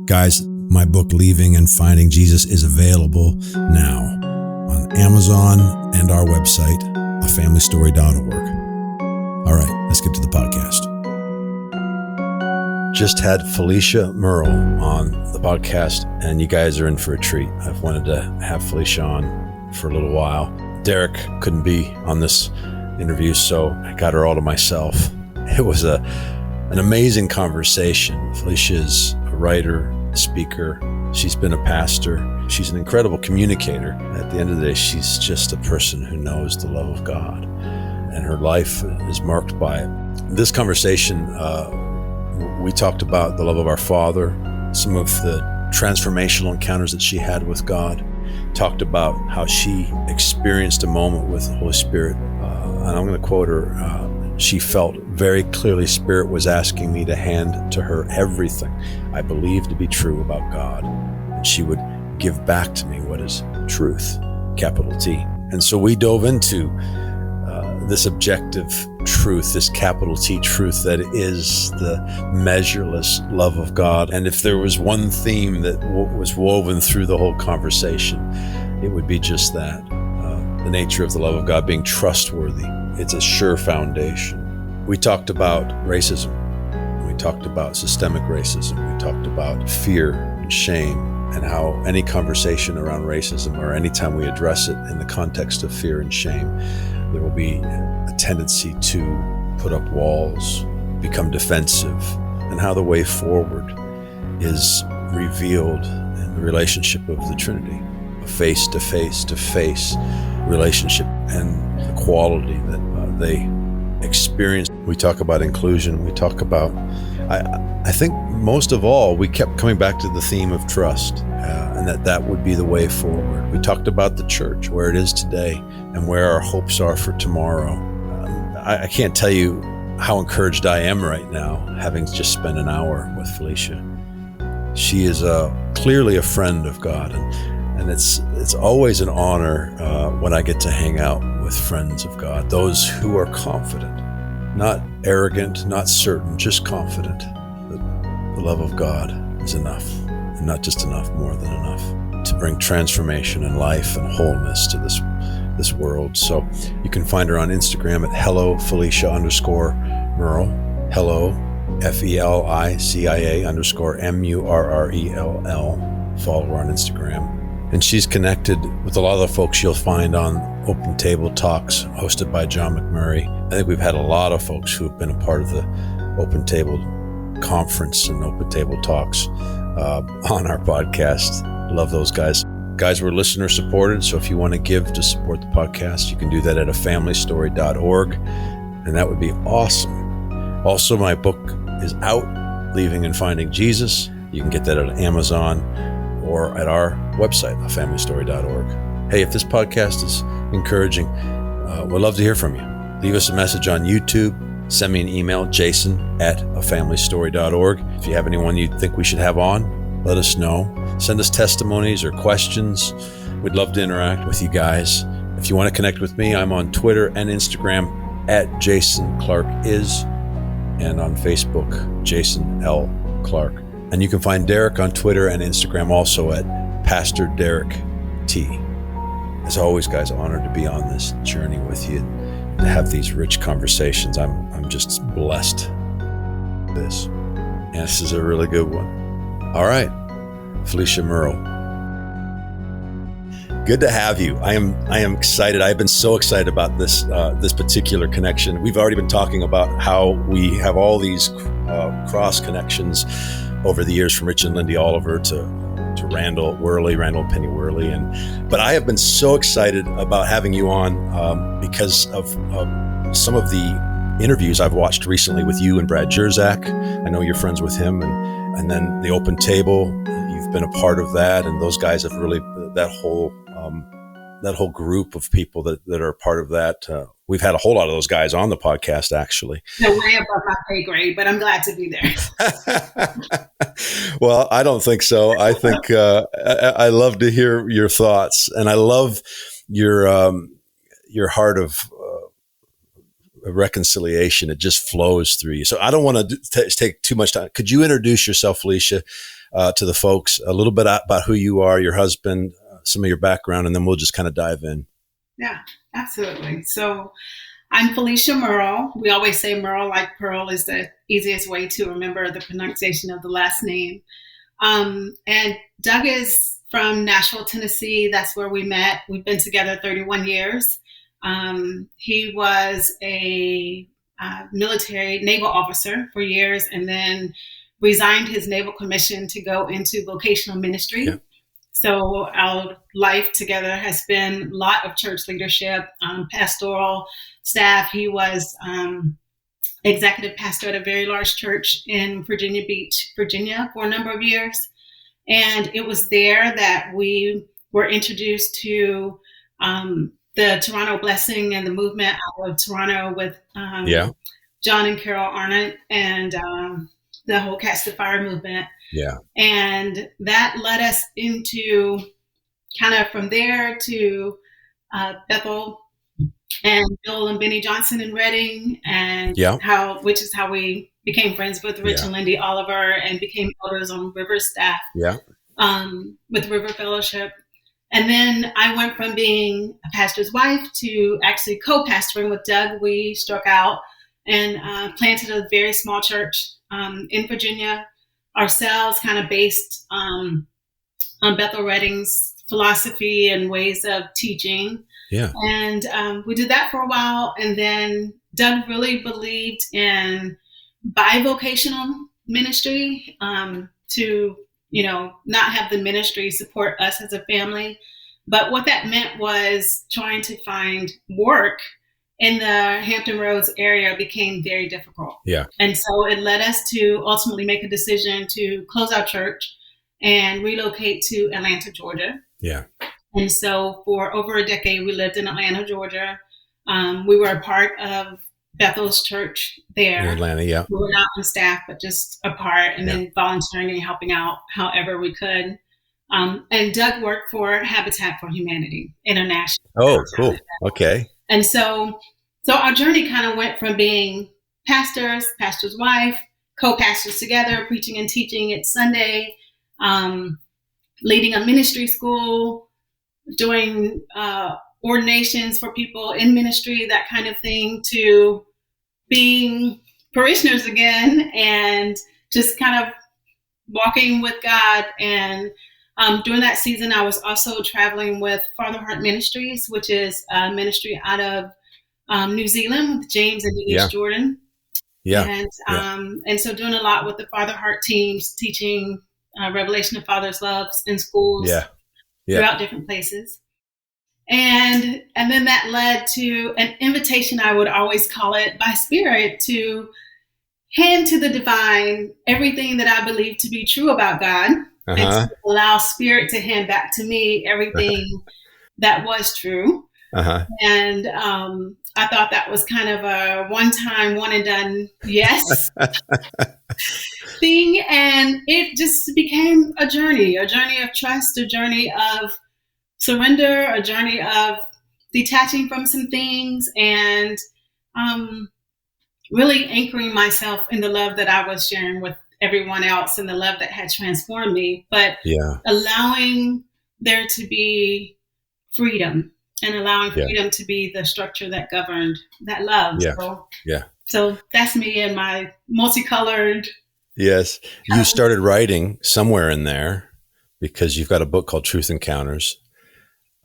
Guys, my book, Leaving and Finding Jesus, is available now on Amazon and our website, afamilystory.org. All right, let's get to the podcast. Just had Felicia Murrell on the podcast, and you guys are in for a treat. I've wanted to have Felicia on for a little while. Derek couldn't be on this interview, so I got her all to myself. It was an amazing conversation. Felicia's a writer, speaker. She's been a pastor. She's an incredible communicator. At the end of the day, she's just a person who knows the love of God, and her life is marked by it. This conversation, we talked about the love of our Father, some of the transformational encounters that she had with God, talked about how she experienced a moment with the Holy Spirit. And I'm going to quote her. She felt very clearly Spirit was asking me to hand to her everything I believed to be true about God, and she would give back to me what is truth, capital T. And so we dove into this objective truth, this capital T truth that is the measureless love of God. And if there was one theme that was woven through the whole conversation, it would be just that, the nature of the love of God being trustworthy. It's a sure foundation. We talked about racism. We talked about systemic racism. We talked about fear and shame, and how any conversation around racism, or anytime we address it in the context of fear and shame, there will be a tendency to put up walls, become defensive, and how the way forward is revealed in the relationship of the Trinity, a face-to-face-to-face relationship, and the quality that they experience. We talk about inclusion. We talk about, I think most of all, we kept coming back to the theme of trust, and that would be the way forward. We talked about the church, where it is today, and where our hopes are for tomorrow. I can't tell you how encouraged I am right now, having just spent an hour with Felicia. She is clearly a friend of God, and it's always an honor when I get to hang out with friends of God, those who are confident, not arrogant, not certain, just confident that the love of God is enough, and not just enough, more than enough, to bring transformation and life and wholeness to this world. So you can find her on Instagram at @Felicia_Murrell, hello, FELICIA_MURRELL. Follow her on Instagram. And she's connected with a lot of the folks you'll find on Open Table Talks, hosted by John McMurray. I think we've had a lot of folks who have been a part of the Open Table Conference and Open Table Talks on our podcast. Love those guys. Guys, we're listener supported, so if you want to give to support the podcast, you can do that at afamilystory.org, and that would be awesome. Also, my book is out, Leaving and Finding Jesus. You can get that at Amazon or at our website, afamilystory.org. Hey, if this podcast is encouraging, we'd love to hear from you. Leave us a message on YouTube. Send me an email, jason@afamilystory.org. If you have anyone you think we should have on, let us know. Send us testimonies or questions. We'd love to interact with you guys. If you want to connect with me, I'm on Twitter and Instagram @JasonClarkIs, and on Facebook, Jason L. Clark. And you can find Derek on Twitter and Instagram also at Pastor Derek T. As always, guys, honored to be on this journey with you and to have these rich conversations. I'm just blessed with this. And this is a really good one. All right, Felicia Murrell. Good to have you. I am excited. I've been so excited about this particular connection. We've already been talking about how we have all these cross connections over the years, from Rich and Lindy Oliver to Randall and Penny Worley. But I have been so excited about having you on because of some of the interviews I've watched recently with you and Brad Jerzak. I know you're friends with him, and then the Open Table. You've been a part of that, and those guys have really that whole group of people that are a part of that. We've had a whole lot of those guys on the podcast, actually. No way above my pay grade, but I'm glad to be there. Well, I don't think so. I think I love to hear your thoughts, and I love your heart of reconciliation. It just flows through you. So I don't want to take too much time. Could you introduce yourself, Felicia? to the folks a little bit about who you are, your husband, some of your background, and then we'll just kind of dive in. Yeah, absolutely. So I'm Felicia Murrell. We always say Murrell like Pearl is the easiest way to remember the pronunciation of the last name. And Doug is from Nashville, Tennessee. That's where we met. We've been together 31 years. He was a military naval officer for years and then resigned his naval commission to go into vocational ministry. Yeah. So our life together has been a lot of church leadership, pastoral staff. He was executive pastor at a very large church in Virginia Beach, Virginia, for a number of years. And it was there that we were introduced to the Toronto Blessing and the movement out of Toronto with John and Carol Arnott and the whole Catch the Fire movement. Yeah. And that led us into kind of from there to Bethel and Bill and Benny Johnson in Reading, and which is how we became friends with Rich and Lindy Oliver and became elders on River staff with River Fellowship. And then I went from being a pastor's wife to actually co-pastoring with Doug. We struck out and planted a very small church in Virginia ourselves, kind of based on Bethel Reading's philosophy and ways of teaching. Yeah. And we did that for a while. And then Doug really believed in bivocational ministry to, not have the ministry support us as a family. But what that meant was trying to find work in the Hampton Roads area became very difficult. Yeah. And so it led us to ultimately make a decision to close our church and relocate to Atlanta, Georgia. Yeah. And so for over a decade, we lived in Atlanta, Georgia. We were a part of Bethel's church there. In Atlanta, yeah. We were not on staff, but just a part, and then volunteering and helping out however we could. And Doug worked for Habitat for Humanity International. Oh, cool. Okay. And so our journey kind of went from being pastor's wife, co-pastors together, preaching and teaching at Sunday, leading a ministry school, doing ordinations for people in ministry, that kind of thing, to being parishioners again and just kind of walking with God. And during that season, I was also traveling with Father Heart Ministries, which is a ministry out of New Zealand with James and Denise Jordan. Yeah. And so doing a lot with the Father Heart teams, teaching Revelation of Father's Loves in schools throughout different places. And then that led to an invitation, I would always call it, by Spirit, to hand to the divine everything that I believe to be true about God, and to allow Spirit to hand back to me everything that was true. And I thought that was kind of a one-time, one-and-done yes thing. And it just became a journey of trust, a journey of surrender, a journey of detaching from some things, and really anchoring myself in the love that I was sharing with everyone else and the love that had transformed me, but allowing there to be freedom and allowing freedom to be the structure that governed that love. So that's me and my multicolored. Yes. You started writing somewhere in there because you've got a book called Truth Encounters.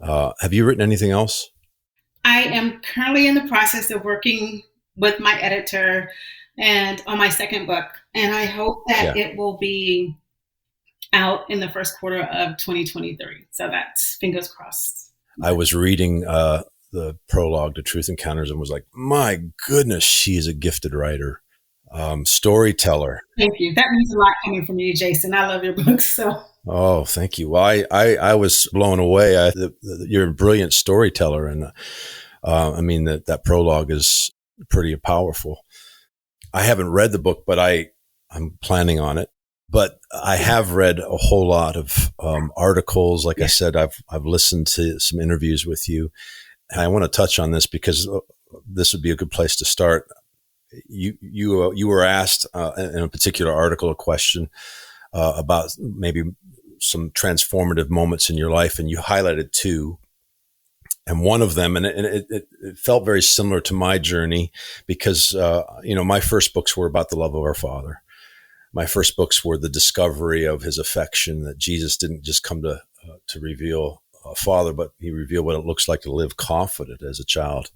Have you written anything else? I am currently in the process of working with my editor and on my second book. And I hope that it will be out in the first quarter of 2023. So that's fingers crossed. I was reading the prologue to Truth Encounters and was like, my goodness, she's a gifted writer, storyteller. Thank you. That means a lot coming from you, Jason. I love your books. So. Oh, thank you. Well, I was blown away. You're a brilliant storyteller. And I mean, that prologue is pretty powerful. I haven't read the book, but I'm planning on it. But I have read a whole lot of articles. Like I said, I've listened to some interviews with you. And I want to touch on this because this would be a good place to start. You were asked in a particular article a question about maybe some transformative moments in your life, and you highlighted two. And one of them, and it felt very similar to my journey because, my first books were about the love of our Father. My first books were the discovery of his affection, that Jesus didn't just come to reveal a father, but he revealed what it looks like to live confident as a child.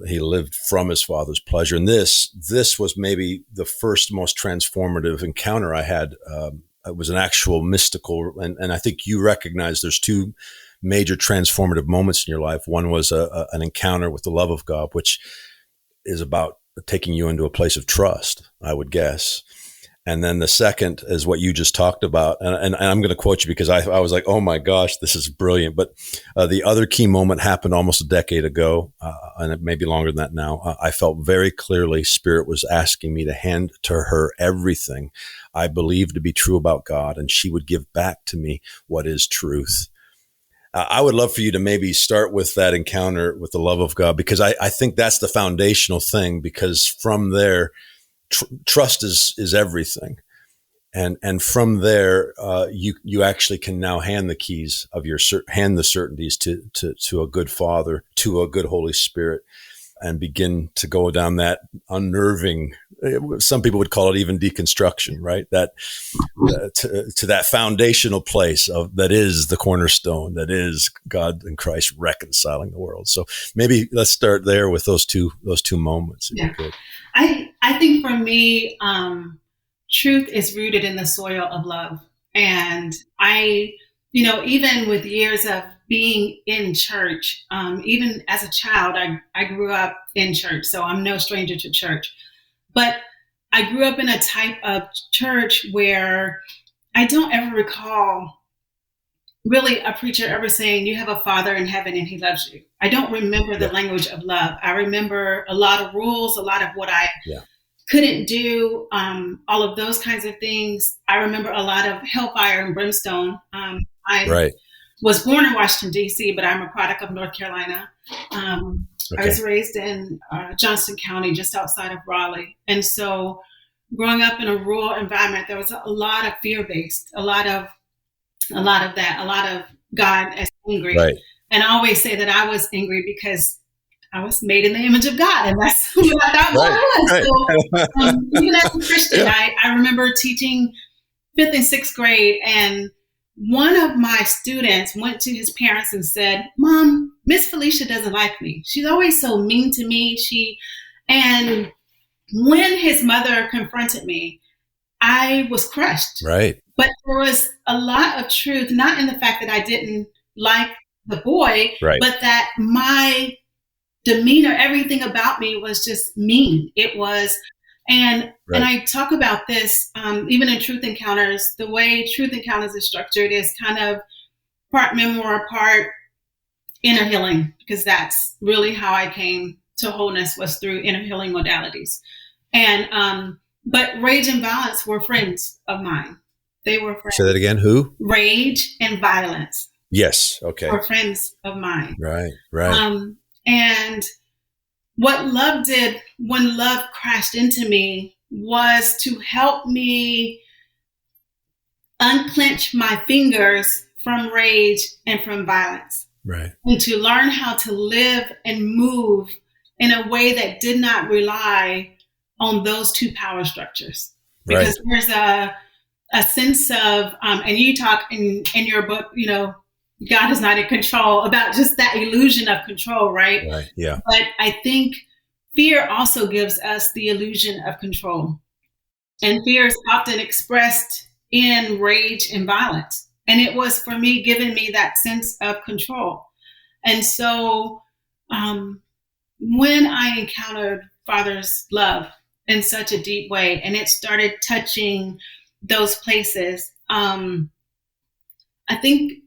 He lived from his Father's pleasure. And this was maybe the first most transformative encounter I had. It was an actual mystical, and I think you recognize there's two major transformative moments in your life. One was an encounter with the love of God, which is about taking you into a place of trust, I would guess. And then the second is what you just talked about. And I'm going to quote you because I was like, oh my gosh, this is brilliant. But the other key moment happened almost a decade ago, and it may be longer than that now. I felt very clearly Spirit was asking me to hand to her everything I believed to be true about God, and she would give back to me what is truth. I would love for you to maybe start with that encounter with the love of God, because I think that's the foundational thing, because from there, trust is everything. And from there, you actually can now hand the keys of hand the certainties to a good Father, to a good Holy Spirit, and begin to go down that unnerving, some people would call it even deconstruction, right? That to that foundational place that is the cornerstone, that is God and Christ reconciling the world. So maybe let's start there with those two moments. If you could. I think for me, truth is rooted in the soil of love. And even with years of being in church, even as a child, I grew up in church, so I'm no stranger to church. But I grew up in a type of church where I don't ever recall really a preacher ever saying, you have a Father in heaven and he loves you. I don't remember the language of love. I remember a lot of rules, a lot of what I couldn't do, all of those kinds of things. I remember a lot of hellfire and brimstone. I was born in Washington, D.C., but I'm a product of North Carolina. I was raised in Johnston County, just outside of Raleigh. And so growing up in a rural environment, there was a lot of fear-based, a lot of that, a lot of God as angry. Right. And I always say that I was angry because I was made in the image of God, and that's what I thought God was. So even as a Christian, I remember teaching 5th and 6th grade, and one of my students went to his parents and said, "Mom, Miss Felicia doesn't like me. She's always so mean to me." And when his mother confronted me, I was crushed. Right. But there was a lot of truth, not in the fact that I didn't like the boy, but that my demeanor, everything about me was just mean. It was, and I talk about this even in Truth Encounters. The way Truth Encounters is structured is kind of part memoir, part inner healing, because that's really how I came to wholeness, was through inner healing modalities. And but rage and violence were friends of mine. They were friends. Say that again. Who? Rage and violence. Yes. Okay. Were friends of mine. Right. And what love did when love crashed into me was to help me unclench my fingers from rage and from violence. Right. And to learn how to live and move in a way that did not rely on those two power structures. Because there's a sense of, and you talk in your book, God is not in control, about just that illusion of control, right? Right. Yeah. But I think fear also gives us the illusion of control. And fear is often expressed in rage and violence. And it was, for me, giving me that sense of control. And so when I encountered Father's love in such a deep way, and it started touching those places, I think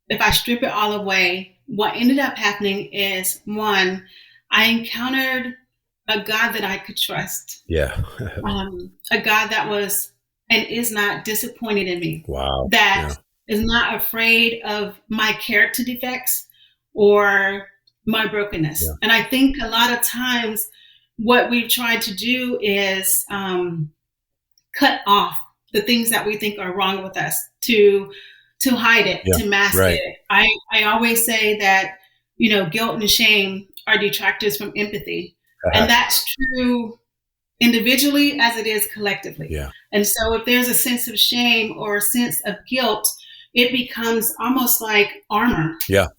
if I strip it all away, what ended up happening is, one, I encountered a God that I could trust. Yeah. A God that was and is not disappointed in me. Wow. That is not afraid of my character defects or my brokenness. Yeah. And I think a lot of times what we've tried to do is cut off the things that we think are wrong with us, to hide it, to mask it. I always say that, guilt and shame are detractors from empathy. And that's true individually as it is collectively. Yeah. And so if there's a sense of shame or a sense of guilt, it becomes almost like armor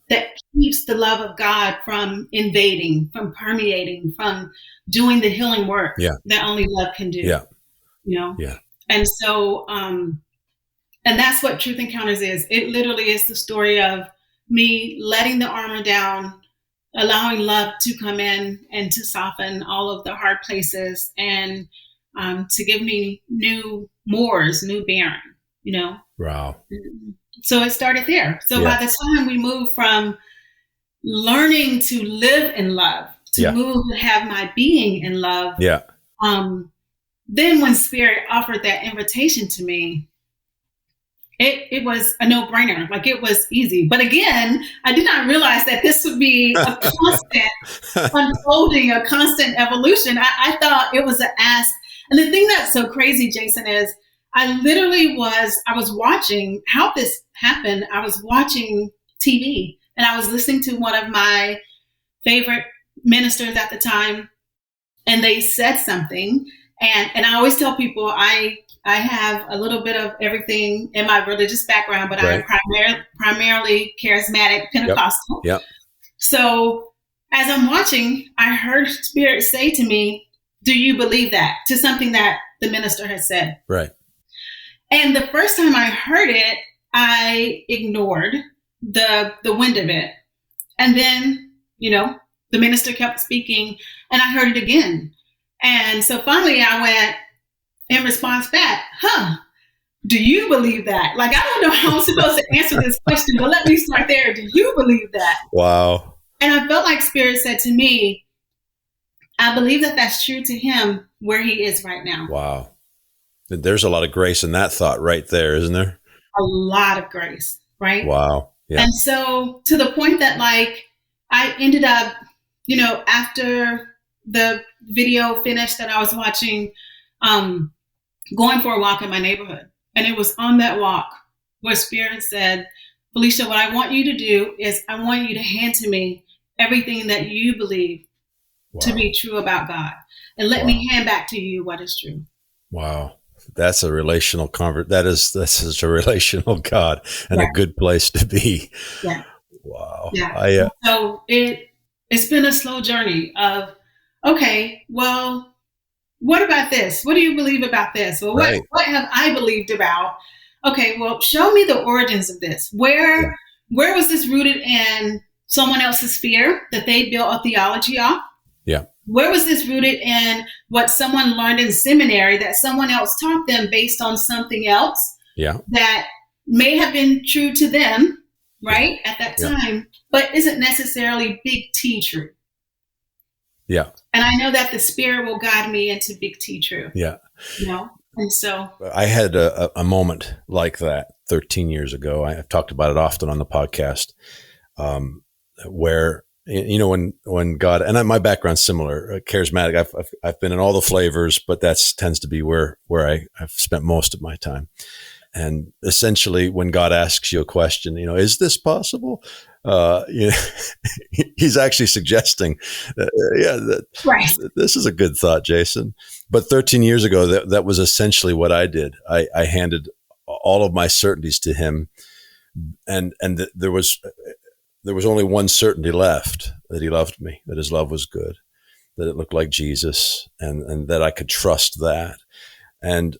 that keeps the love of God from invading, from permeating, from doing the healing work that only love can do. Yeah. And so, and that's what Truth Encounters is. It literally is the story of me letting the armor down, allowing love to come in and to soften all of the hard places, and to give me new bearing, Wow. So it started there. So by the time we moved from learning to live in love to move and have my being in love, then when Spirit offered that invitation to me, it was a no-brainer. Like, it was easy. But again, I did not realize that this would be a constant unfolding, a constant evolution. I thought it was an ask. And the thing that's so crazy, Jason, is I was watching how this happened. I was watching TV and I was listening to one of my favorite ministers at the time, and they said something. And I always tell people I have a little bit of everything in my religious background, but I'm primarily charismatic Pentecostal. Yep. So as I'm watching, I heard Spirit say to me, "Do you believe that?" to something that the minister had said. Right. And the first time I heard it, I ignored the wind of it. And then, the minister kept speaking and I heard it again. And so finally I went in response back, do you believe that? Like, I don't know how I'm supposed to answer this question, but let me start there. Do you believe that? Wow. And I felt like Spirit said to me, I believe that that's true to him where he is right now. Wow. There's a lot of grace in that thought right there, isn't there? A lot of grace, right? Wow. Yeah. And so to the point that, like, I ended up, after the video finished that I was watching, going for a walk in my neighborhood. And it was on that walk where Spirit said, Felicia, what I want you to do is I want you to hand to me everything that you believe to be true about God. And let me hand back to you what is true. Wow. That's a relational this is a relational God, and a good place to be. Yeah. Wow. Yeah. So it's been a slow journey of, okay, well, what about this? What do you believe about this? Well, what have I believed about? Okay, well, show me the origins of this. Where was this rooted in someone else's fear that they built a theology off? Yeah. Where was this rooted in what someone learned in seminary that someone else taught them based on something else that may have been true to them, right, at that time, but isn't necessarily big T true? Yeah. And I know that the Spirit will guide me into big T true. Yeah. And so I had a moment like that 13 years ago. I've talked about it often on the podcast, where, when God, and my background's similar, charismatic. I've been in all the flavors, but tends to be where I've spent most of my time. And essentially, when God asks you a question, is this possible? He's actually suggesting, this is a good thought, Jason. But 13 years ago, that was essentially what I did. I handed all of my certainties to him, and there was only one certainty left: that he loved me, that his love was good, that it looked like Jesus, and that I could trust that. And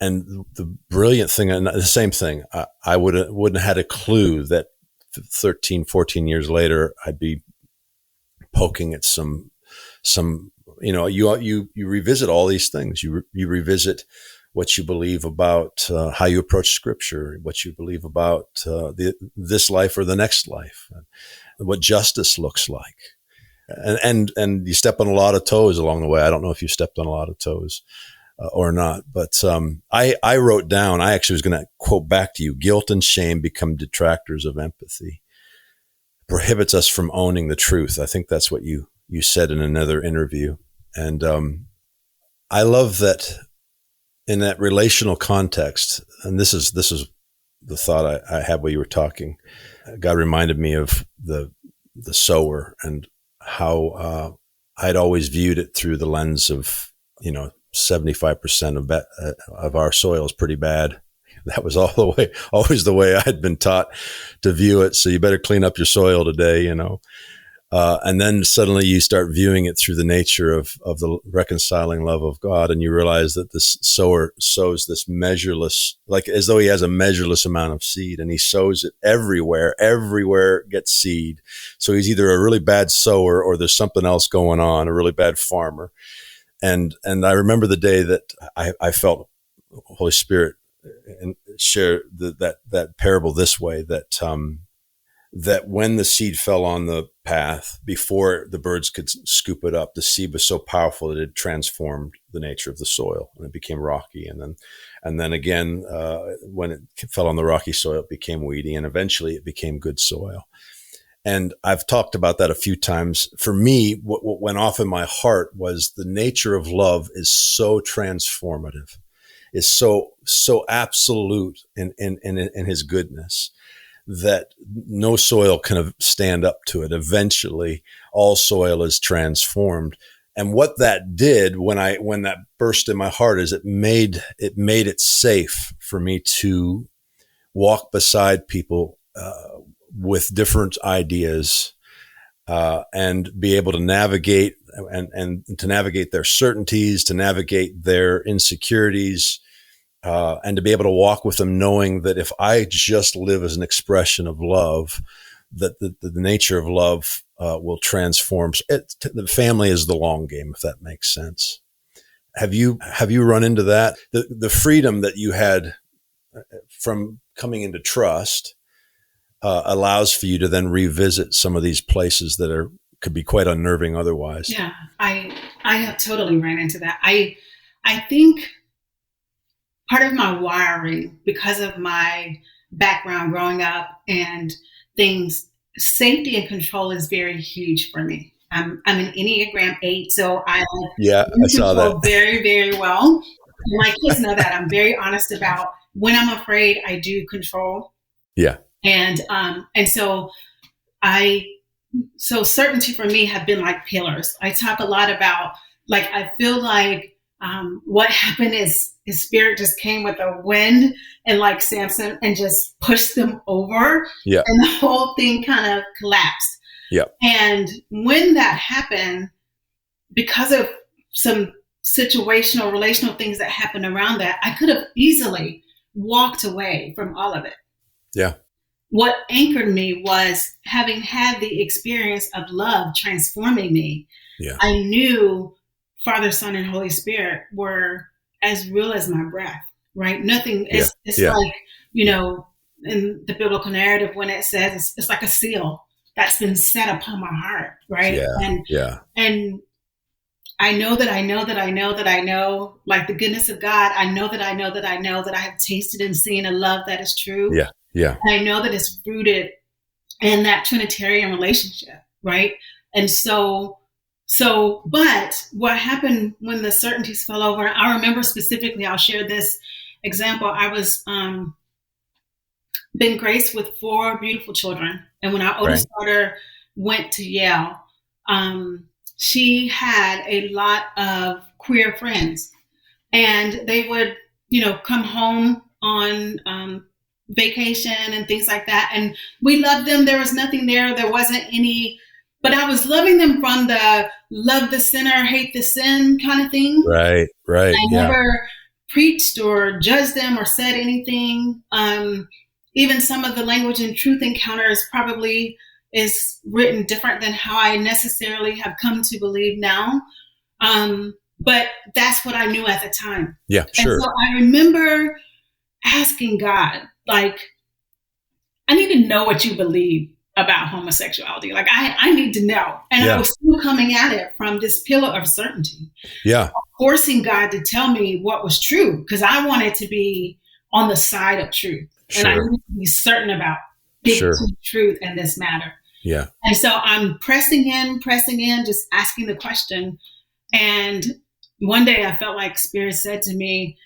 the brilliant thing, and the same thing, I wouldn't have had a clue that 13, 14 years later, I'd be poking at some, you revisit all these things. You revisit what you believe about how you approach Scripture, what you believe about this life or the next life, what justice looks like, and you step on a lot of toes along the way. I don't know if you stepped on a lot of toes or not, but I wrote down. I actually was going to quote back to you: guilt and shame become detractors of empathy, prohibits us from owning the truth. I think that's what you said in another interview, and I love that. in that relational context, and this is the thought I had while you were talking. God reminded me of the sower and how I'd always viewed it through the lens of 75% of our soil is pretty bad. That was always the way I'd been taught to view it. So you better clean up your soil today, and then suddenly you start viewing it through the nature of the reconciling love of God. And you realize that this sower sows this measureless, like as though he has a measureless amount of seed, and he sows it everywhere gets seed. So he's either a really bad sower or there's something else going on, a really bad farmer. And I remember the day that I felt Holy Spirit and share that parable this way, that when the seed fell on the path, before the birds could scoop it up, the seed was so powerful that it transformed the nature of the soil, and it became rocky. And then again, when it fell on the rocky soil, it became weedy, and eventually it became good soil. And I've talked about that a few times. For me, what went off in my heart was the nature of love is so transformative, is so absolute in his goodness, that no soil can stand up to it. Eventually, all soil is transformed. And what that did when that burst in my heart is it made it safe for me to walk beside people with different ideas and be able to navigate and to navigate their certainties, to navigate their insecurities, and to be able to walk with them, knowing that if I just live as an expression of love, that the nature of love will transform. The family is the long game, if that makes sense. Have you run into that? The freedom that you had from coming into trust allows for you to then revisit some of these places that could be quite unnerving otherwise. Yeah, I have totally ran into that. I think part of my wiring, because of my background growing up and things, safety and control is very huge for me. I'm an Enneagram 8, so I saw that very, very well. My kids know that. I'm very honest about when I'm afraid, I do control. Yeah. And so certainty for me have been like pillars. I talk a lot about, I feel like what happened is his spirit just came with a wind and like Samson and just pushed them over. Yeah. And the whole thing kind of collapsed. Yeah. And when that happened, because of some situational, relational things that happened around that, I could have easily walked away from all of it. Yeah. What anchored me was having had the experience of love transforming me. Yeah. I knew Father, Son, and Holy Spirit were as real as my breath, right? Nothing is, like, in the biblical narrative, when it says it's like a seal that's been set upon my heart, right? Yeah. And I know that I know that I know that I know, like the goodness of God. I know that I know that I know that I have tasted and seen a love that is true. Yeah. Yeah. And I know that it's rooted in that Trinitarian relationship, right? And but what happened when the certainties fell over, I remember specifically, I'll share this example. I was been graced with 4 beautiful children. And when our oldest daughter went to Yale, she had a lot of queer friends, and they would, come home on vacation and things like that. And we loved them. There was nothing there. There wasn't any, but I was loving them from the love the sinner, hate the sin kind of thing. Right. I never preached or judged them or said anything. Even some of the language in Truth Encounters probably is written different than how I necessarily have come to believe now. But that's what I knew at the time. Yeah, sure. And so I remember asking God, I need to know what you believe about homosexuality. I need to know. And I was still coming at it from this pillar of certainty. Yeah. Forcing God to tell me what was true, because I wanted to be on the side of truth. Sure. And I need to be certain about truth in this matter. Yeah. And so I'm pressing in, just asking the question. And one day I felt like Spirit said to me,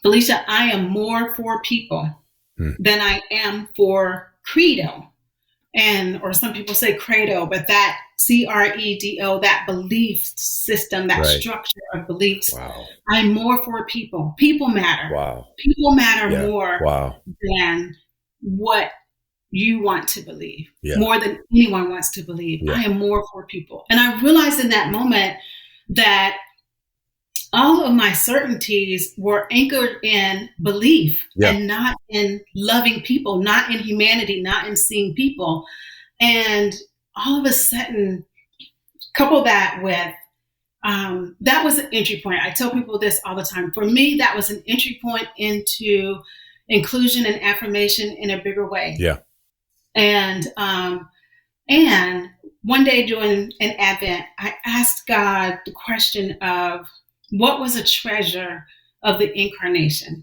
Felicia, I am more for people than I am for credo. Or some people say credo, but that CREDO, that belief system, that structure of beliefs. Wow. I'm more for people. People matter. Wow. People matter more than what you want to believe, more than anyone wants to believe. I am more for people. And I realized in that moment that all of my certainties were anchored in belief and not in loving people, not in humanity, not in seeing people. And all of a sudden, couple that with, that was an entry point. I tell people this all the time. For me, that was an entry point into inclusion and affirmation in a bigger way. Yeah. And one day during an Advent, I asked God the question of, what was a treasure of the Incarnation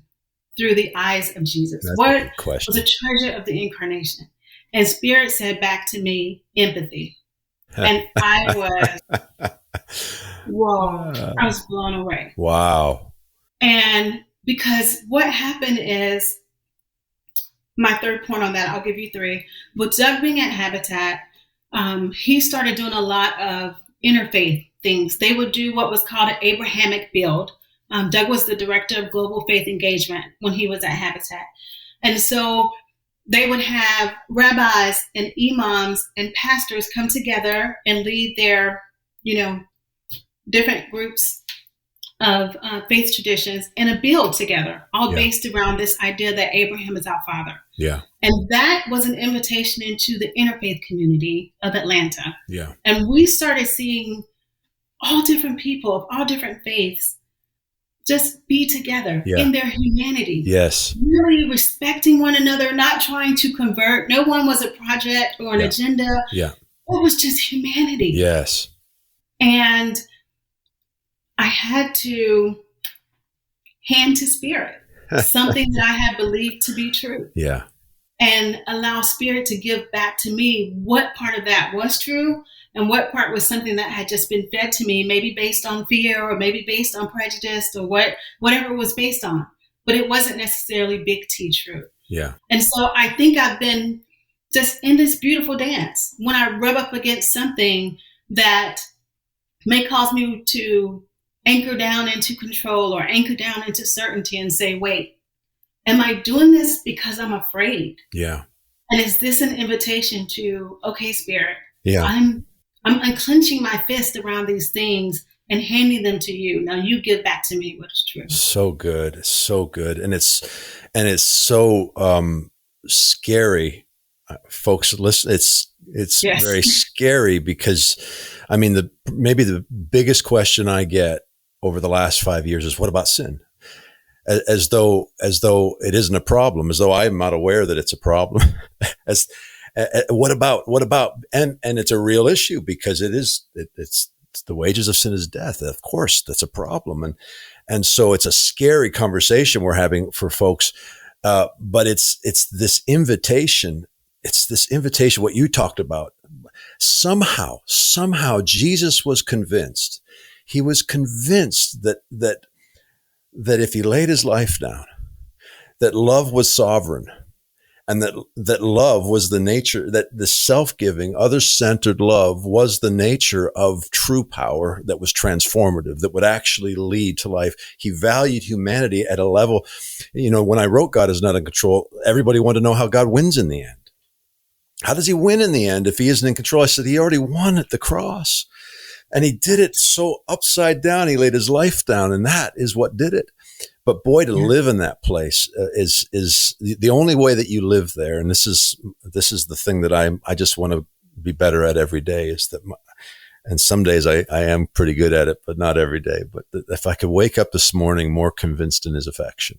through the eyes of Jesus? That's what was a treasure of the Incarnation? And Spirit said back to me, empathy. And I was, whoa, I was blown away. Wow. And because what happened is, my third point on that, I'll give you three. With Doug being at Habitat, he started doing a lot of interfaith things. They would do what was called an Abrahamic build. Doug was the director of global faith engagement when he was at Habitat. And so they would have rabbis and imams and pastors come together and lead their, different groups of faith traditions in a build together, all based around this idea that Abraham is our father. Yeah. And that was an invitation into the interfaith community of Atlanta. Yeah. And we started seeing all different people of all different faiths just be together in their humanity. Yes. Really respecting one another, not trying to convert. No one was a project or an agenda. Yeah. It was just humanity. Yes. And I had to hand to Spirit something that I had believed to be true. Yeah. And allow Spirit to give back to me what part of that was true and what part was something that had just been fed to me, maybe based on fear or maybe based on prejudice or whatever it was based on. But it wasn't necessarily big T true. Yeah. And so I think I've been just in this beautiful dance when I rub up against something that may cause me to anchor down into control or anchor down into certainty and say, wait, am I doing this because I'm afraid? Yeah. And is this an invitation to, okay, Spirit, I'm unclenching my fist around these things and handing them to you. Now you give back to me what is true. So good. So good. And it's so scary. Folks, listen, it's very scary because, I mean, maybe the biggest question I get over the last 5 years is, what about sin? As though it isn't a problem, as though I'm not aware that it's a problem. What about, and it's a real issue because it's the wages of sin is death. Of course, that's a problem. And so it's a scary conversation we're having for folks. But it's this invitation. It's this invitation, what you talked about. Somehow Jesus was convinced. He was convinced that if he laid his life down, that love was sovereign, and that love was the nature, that the self-giving, other-centered love was the nature of true power that was transformative, that would actually lead to life. He valued humanity at a level, when I wrote God is not in control, everybody wanted to know how God wins in the end. How does he win in the end if he isn't in control? I said, he already won at the cross. And he did it so upside down. He laid his life down, and that is what did it. But boy, to live in that place is the only way that you live there. And this is the thing that I just want to be better at every day, is that, and some days I am pretty good at it, but not every day. But if I could wake up this morning more convinced in his affection,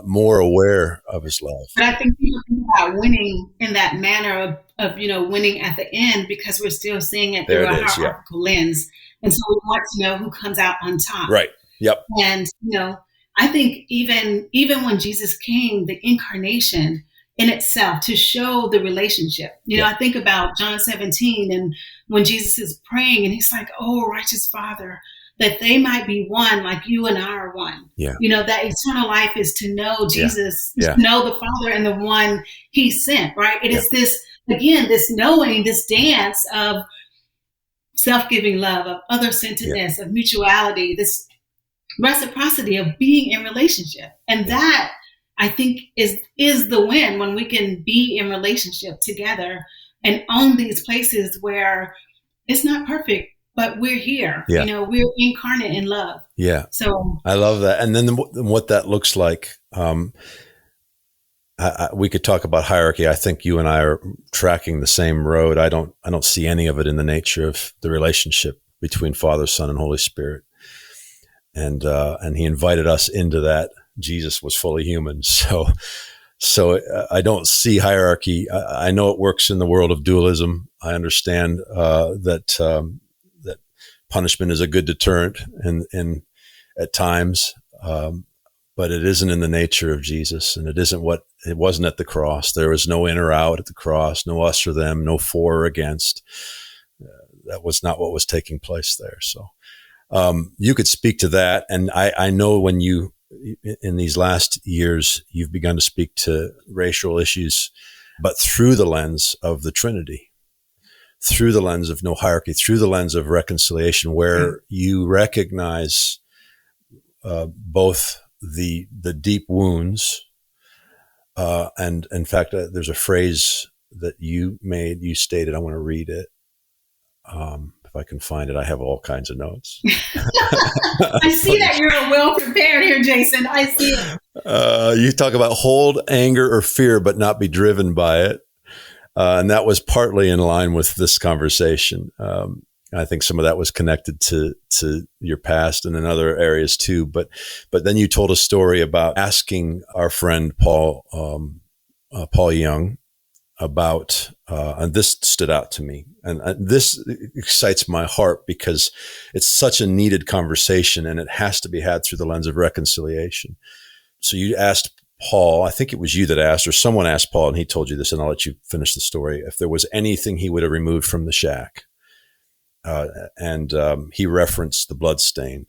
more aware of his love. But I think people think about winning in that manner of winning at the end, because we're still seeing it through a hierarchical lens. And so we want to know who comes out on top. Right. Yep. And, I think even when Jesus came, the incarnation in itself to show the relationship, I think about John 17 and when Jesus is praying and he's like, oh, righteous Father, that they might be one like you and I are one. Yeah. That eternal life is to know Jesus, Yeah. to know the Father and the one he sent, right? It is this, again, this knowing, this dance of self-giving love, of other-centeredness, of mutuality, this reciprocity of being in relationship. And that, I think, is the win, when we can be in relationship together and own these places where it's not perfect, but we're here. We're incarnate in love. Yeah. So I love that. And then what that looks like, we could talk about hierarchy. I think you and I are tracking the same road. I don't see any of it in the nature of the relationship between Father, Son, and Holy Spirit. And he invited us into that. Jesus was fully human. So I don't see hierarchy. I know it works in the world of dualism. I understand that punishment is a good deterrent in at times, but it isn't in the nature of Jesus, and it wasn't at the cross. There was no in or out at the cross, no us or them, no for or against. That was not what was taking place there. So you could speak to that, and I know when you, in these last years, you've begun to speak to racial issues, but through the lens of the Trinity, through the lens of no hierarchy, through the lens of reconciliation, where you recognize both the deep wounds, and in fact, there's a phrase that you stated. I want to read it. If I can find it, I have all kinds of notes. I see that you're well prepared here, Jason. I see it. You talk about hold anger or fear, but not be driven by it. And that was partly in line with this conversation. I think some of that was connected to your past and in other areas too. But then you told a story about asking our friend Paul Young about, and this stood out to me, and this excites my heart because it's such a needed conversation, and it has to be had through the lens of reconciliation. So you asked Paul, I think it was you that asked, or someone asked Paul, and he told you this, and I'll let you finish the story, if there was anything he would have removed from the shack. And he referenced the blood stain.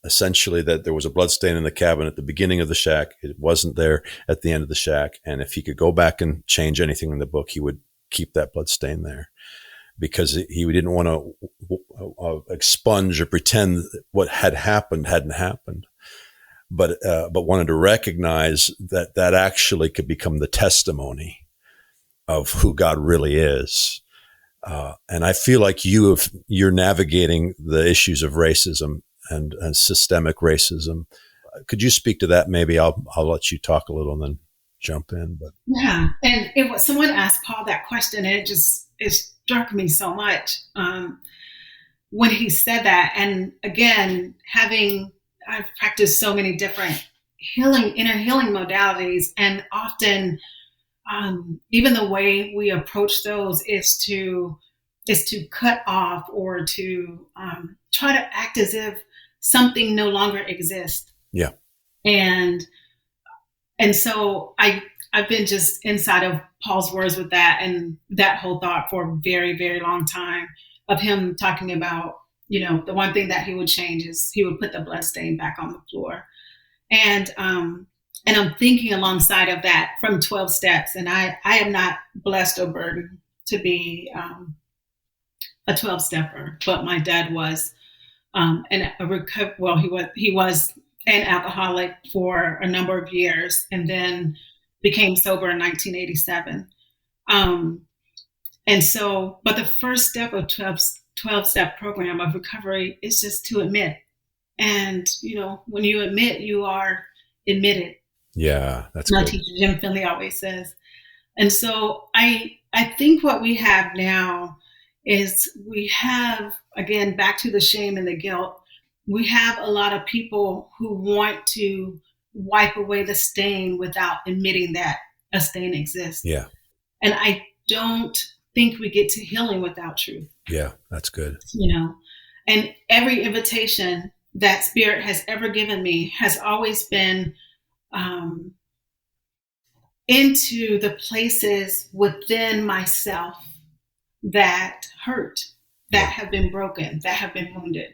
Essentially, that there was a blood stain in the cabin at the beginning of the shack. It wasn't there at the end of the shack. And if he could go back and change anything in the book, he would keep that blood stain there, because he didn't want to expunge or pretend what had happened hadn't happened, but wanted to recognize that actually could become the testimony of who God really is. And I feel like you're navigating the issues of racism and systemic racism. Could you speak to that? Maybe I'll let you talk a little and then jump in. But yeah, and someone asked Paul that question, and it struck me so much when he said that. And again, I've practiced so many different inner healing modalities, and often even the way we approach those is to cut off or to try to act as if something no longer exists. Yeah. And so I've been just inside of Paul's words with that and that whole thought for a very, very long time, of him talking about, the one thing that he would change is he would put the blood stain back on the floor. And I'm thinking alongside of that from 12 steps. And I am not blessed or burdened to be a 12-stepper, but my dad was. He was an alcoholic for a number of years, and then became sober in 1987. And so, but the first step of 12-step program of recovery is just to admit. And, when you admit, you are admitted. Yeah, that's my good. teacher, Jim Finley, always says. And so I think what we have now is we have, again, back to the shame and the guilt, we have a lot of people who want to wipe away the stain without admitting that a stain exists. Yeah. And I don't think we get to healing without truth. Yeah, that's good. And every invitation that Spirit has ever given me has always been into the places within myself that hurt, that have been broken, that have been wounded.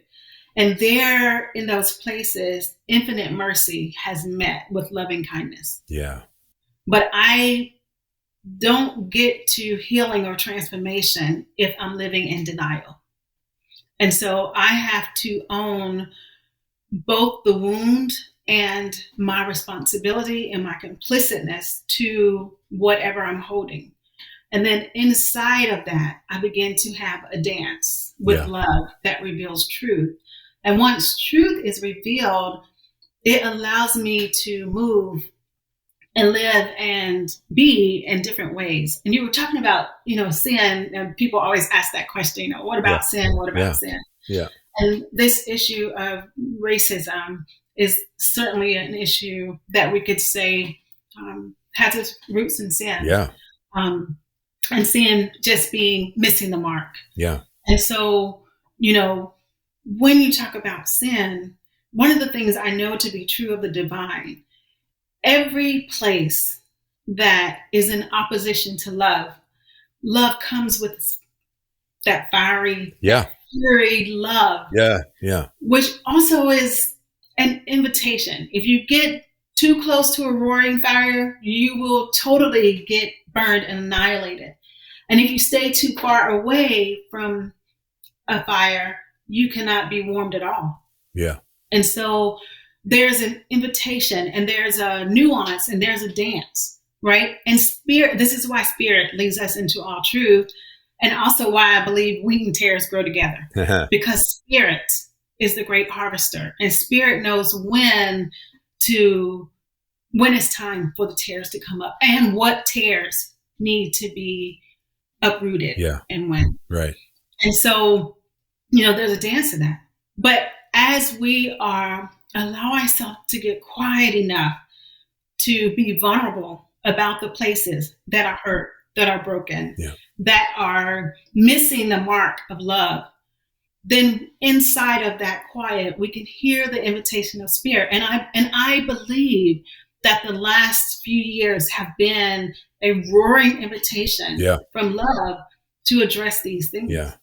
And there in those places, infinite mercy has met with loving kindness. Yeah. But I don't get to healing or transformation if I'm living in denial. And so I have to own both the wound and my responsibility and my complicitness to whatever I'm holding. And then inside of that, I begin to have a dance with love that reveals truth. And once truth is revealed, it allows me to move and live and be in different ways. And you were talking about, sin, and people always ask that question, what about sin? What about sin? Yeah. And this issue of racism is certainly an issue that we could say has its roots in sin. Yeah. And sin just being missing the mark. Yeah. And so, when you talk about sin, one of the things I know to be true of the divine, every place that is in opposition to love comes with that fiery, fury love. Yeah. Yeah. Which also is an invitation. If you get too close to a roaring fire, you will totally get burned and annihilated. And if you stay too far away from a fire, you cannot be warmed at all. Yeah. And so there's an invitation and there's a nuance and there's a dance, right? And spirit, this is why spirit leads us into all truth. And also why I believe wheat and tares grow together. Because spirit is the great harvester. And spirit knows when it's time for the tares to come up and what tares need to be uprooted and when. Right. And so, there's a dance to that. But as we allow ourselves to get quiet enough to be vulnerable about the places that are hurt, that are broken, that are missing the mark of love, then inside of that quiet, we can hear the invitation of spirit. And I believe that the last few years have been a roaring invitation from love to address these things. Yeah.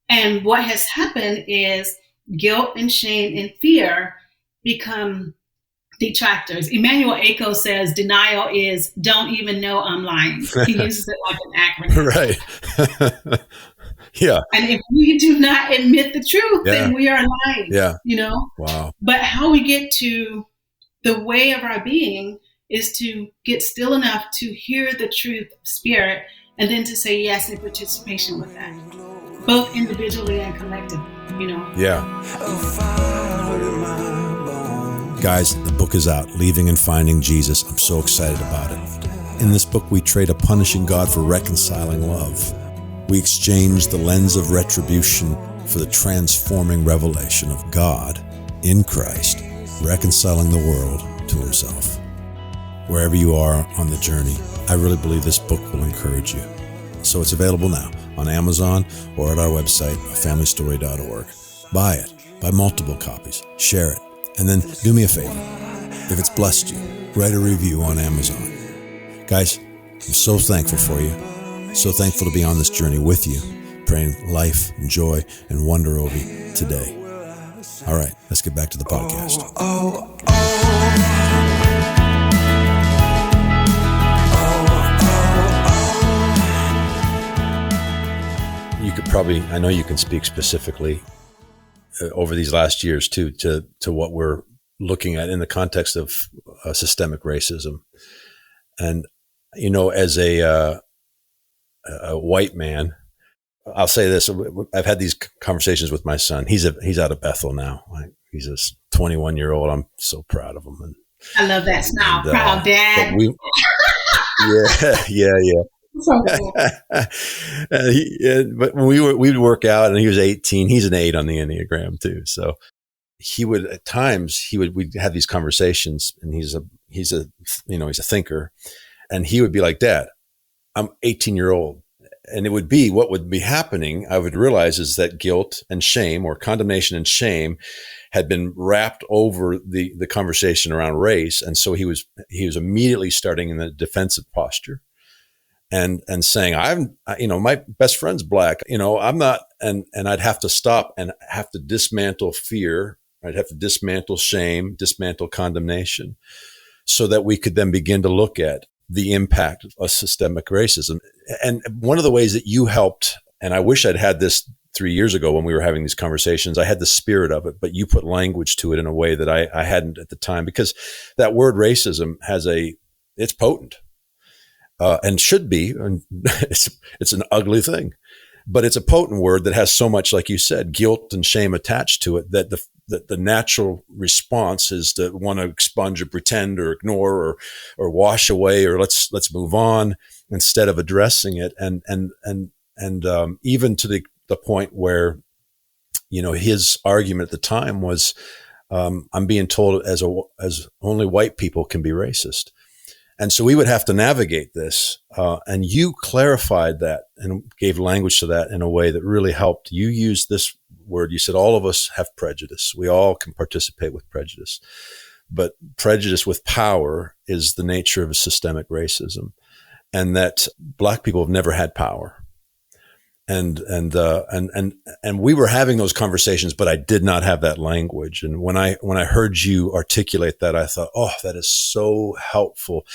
And what has happened is guilt and shame and fear become detractors. Emmanuel Aco says denial is don't even know I'm lying. He uses it like an acronym. Right. Yeah. And if we do not admit the truth, then we are lying. Yeah. Wow. But how we get to the way of our being is to get still enough to hear the truth of spirit and then to say yes in participation with that, both individually and collectively, Yeah. Guys, the book is out, Leaving and Finding Jesus. I'm so excited about it. In this book, we trade a punishing God for reconciling love. We exchange the lens of retribution for the transforming revelation of God in Christ, reconciling the world to himself. Wherever you are on the journey, I really believe this book will encourage you. So it's available now on Amazon or at our website, afamilystory.org. Buy it. Buy multiple copies. Share it. And then do me a favor. If it's blessed you, write a review on Amazon. Guys, I'm so thankful for you. So thankful to be on this journey with you, praying life and joy and wonder over you today. All right, let's get back to the podcast. You could probably, I know you can speak specifically over these last years too, to what we're looking at in the context of systemic racism. And, as a white man, I'll say this, I've had these conversations with my son. He's out of Bethel now. He's a 21-year-old. I'm so proud of him. And I love that smile. Proud dad. Yeah. So cool. But when we would work out and he was 18, he's an 8 on the Enneagram too. So he would, at times we'd have these conversations, and he's a thinker, and he would be like, Dad, I'm 18-year-old. And it would be, what would be happening, I would realize, is that guilt and shame, or condemnation and shame, had been wrapped over the conversation around race. And so he was immediately starting in the defensive posture and saying, my best friend's black, I'm not, and I'd have to stop and have to dismantle fear. I'd have to dismantle shame, dismantle condemnation, so that we could then begin to look at the impact of systemic racism. And one of the ways that you helped, and I wish I'd had this 3 years ago when we were having these conversations, I had the spirit of it, but you put language to it in a way that I hadn't at the time, because that word racism it's potent, and should be, and it's an ugly thing, but it's a potent word that has so much, like you said, guilt and shame attached to it, that the natural response is to want to expunge or pretend or ignore or wash away, or let's move on, instead of addressing it. And even to the point where, his argument at the time was, I'm being told as only white people can be racist. And so we would have to navigate this. And you clarified that and gave language to that in a way that really helped. You used this word. You said, all of us have prejudice. We all can participate with prejudice. But prejudice with power is the nature of a systemic racism. And that Black people have never had power. And we were having those conversations, but I did not have that language. And when I heard you articulate that, I thought, oh, that is so helpful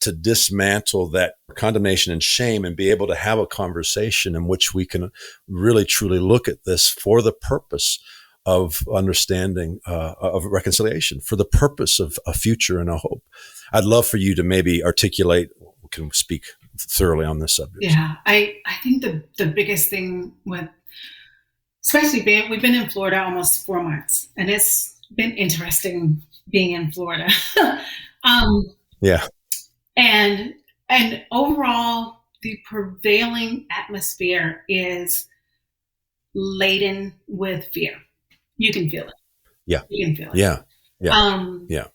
to dismantle that condemnation and shame and be able to have a conversation in which we can really truly look at this for the purpose of understanding, of reconciliation, for the purpose of a future and a hope. I'd love for you to maybe articulate, can speak thoroughly on this subject. Yeah, I think the biggest thing with, especially we've been in Florida almost 4 months, and it's been interesting being in Florida. Yeah. And overall, the prevailing atmosphere is laden with fear. You can feel it. Yeah. You can feel it. Yeah. Yeah. Yeah.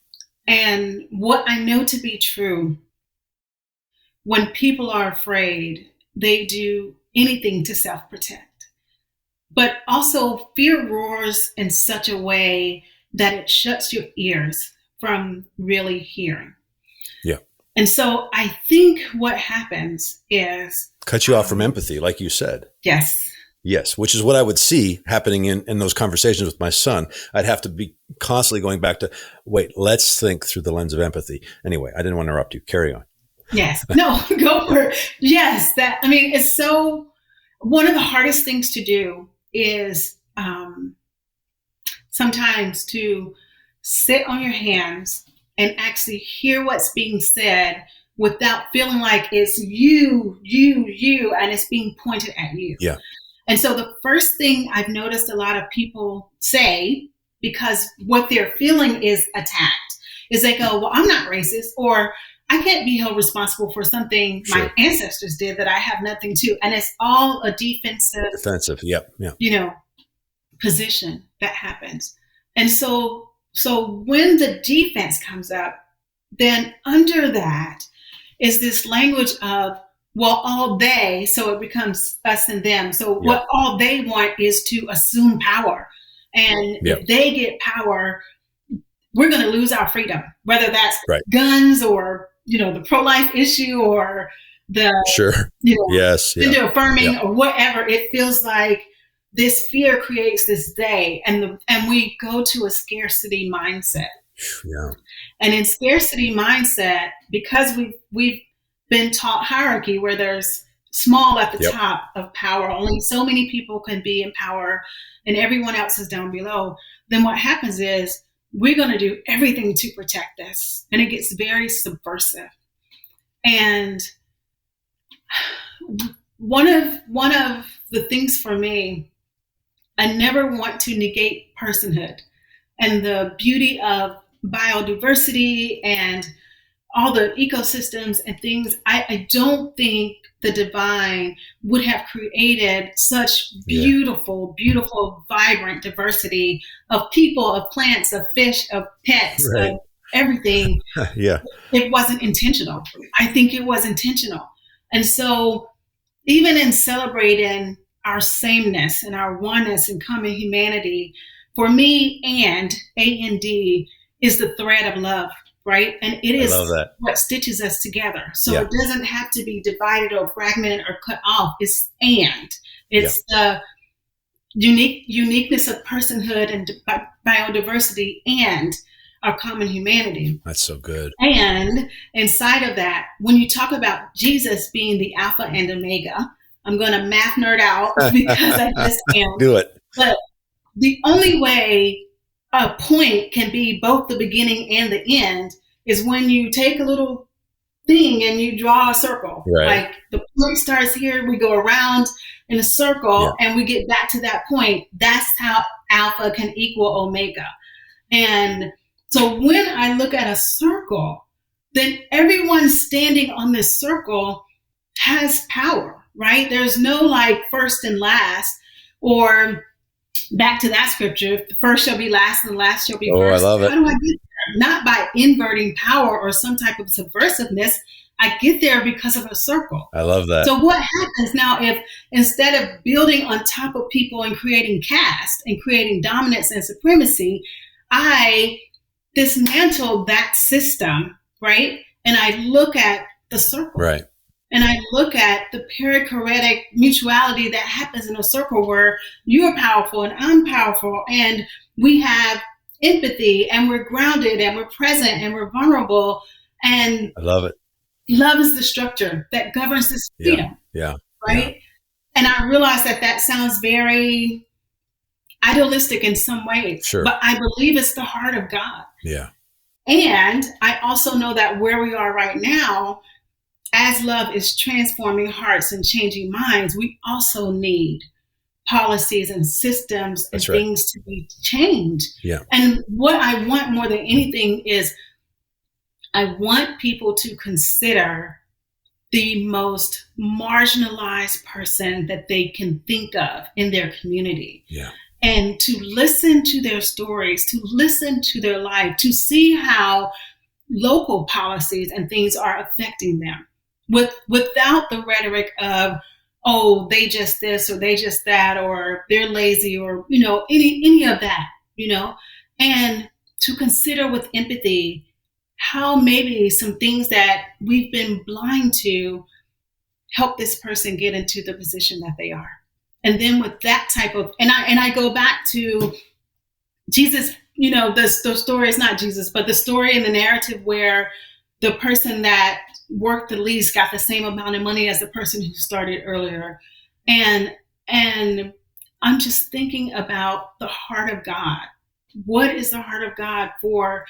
And what I know to be true, when people are afraid, they do anything to self-protect. But also, fear roars in such a way that it shuts your ears from really hearing. Yeah. And so I think what happens is... Cut you off from empathy, like you said. Yes. Yes, which is what I would see happening in those conversations with my son. I'd have to be constantly going back to, wait, let's think through the lens of empathy. Anyway, I didn't want to interrupt you. Carry on. Yes. No, go for it. Yes. It's so, one of the hardest things to do is sometimes to sit on your hands and actually hear what's being said without feeling like it's you, and it's being pointed at you. Yeah. And so the first thing I've noticed a lot of people say, because what they're feeling is attacked, is they go, well, I'm not racist, or I can't be held responsible for something my ancestors did that I have nothing to. And it's all a defensive, yep. position that happens. And so when the defense comes up, then under that is this language of, well, all they, so it becomes us and them. So what all they want is to assume power. And if they get power, we're going to lose our freedom, whether that's guns or, the pro-life issue or the, gender affirming or whatever. It feels like this fear creates this day, and we go to a scarcity mindset. Yeah. And in scarcity mindset, because we've been taught hierarchy where there's small at the top of power, only so many people can be in power and everyone else is down below, then what happens is we're going to do everything to protect this. And it gets very subversive. And one of the things for me, I never want to negate personhood and the beauty of biodiversity and all the ecosystems and things. I don't think the divine would have created such beautiful, vibrant diversity of people, of plants, of fish, of pets, of everything. It wasn't intentional. I think it was intentional. And so even in celebrating our sameness and our oneness and common humanity, for me, and A-N-D is the thread of love. Right. And it is what stitches us together. So it doesn't have to be divided or fragmented or cut off. It's uniqueness of personhood and biodiversity and our common humanity. That's so good. And inside of that, when you talk about Jesus being the Alpha and Omega, I'm going to math nerd out because I just am. Do it. But the only way a point can be both the beginning and the end is when you take a little thing and you draw a circle. Right. Like the point starts here, we go around in a circle and we get back to that point. That's how Alpha can equal Omega. And so when I look at a circle, then everyone standing on this circle has power, right? There's no like first and last, or back to that scripture, the first shall be last and the last shall be first. I love it. How do I get there? Not by inverting power or some type of subversiveness. I get there because of a circle. I love that. So what happens now if instead of building on top of people and creating caste and creating dominance and supremacy, I dismantle that system, right? And I look at the circle. Right. And I look at the perichoretic mutuality that happens in a circle where you're powerful and I'm powerful, and we have empathy and we're grounded and we're present and we're vulnerable. And I love it. Love is the structure that governs this freedom. Yeah. Right. Yeah. And I realize that sounds very idealistic in some ways, sure, but I believe it's the heart of God. Yeah. And I also know that where we are right now, as love is transforming hearts and changing minds, we also need policies and systems and things to be changed. Yeah. And what I want more than anything is I want people to consider the most marginalized person that they can think of in their community. Yeah. And to listen to their stories, to listen to their life, to see how local policies and things are affecting them without the rhetoric of, oh, they just this or they just that, or they're lazy, or, you know, any of that, you know, and to consider with empathy how maybe some things that we've been blind to help this person get into the position that they are. And then with that type of, and I go back to Jesus, you know, the story is not Jesus, but the story and the narrative where the person that worked the least got the same amount of money as the person who started earlier. And I'm just thinking about the heart of God. What is the heart of God for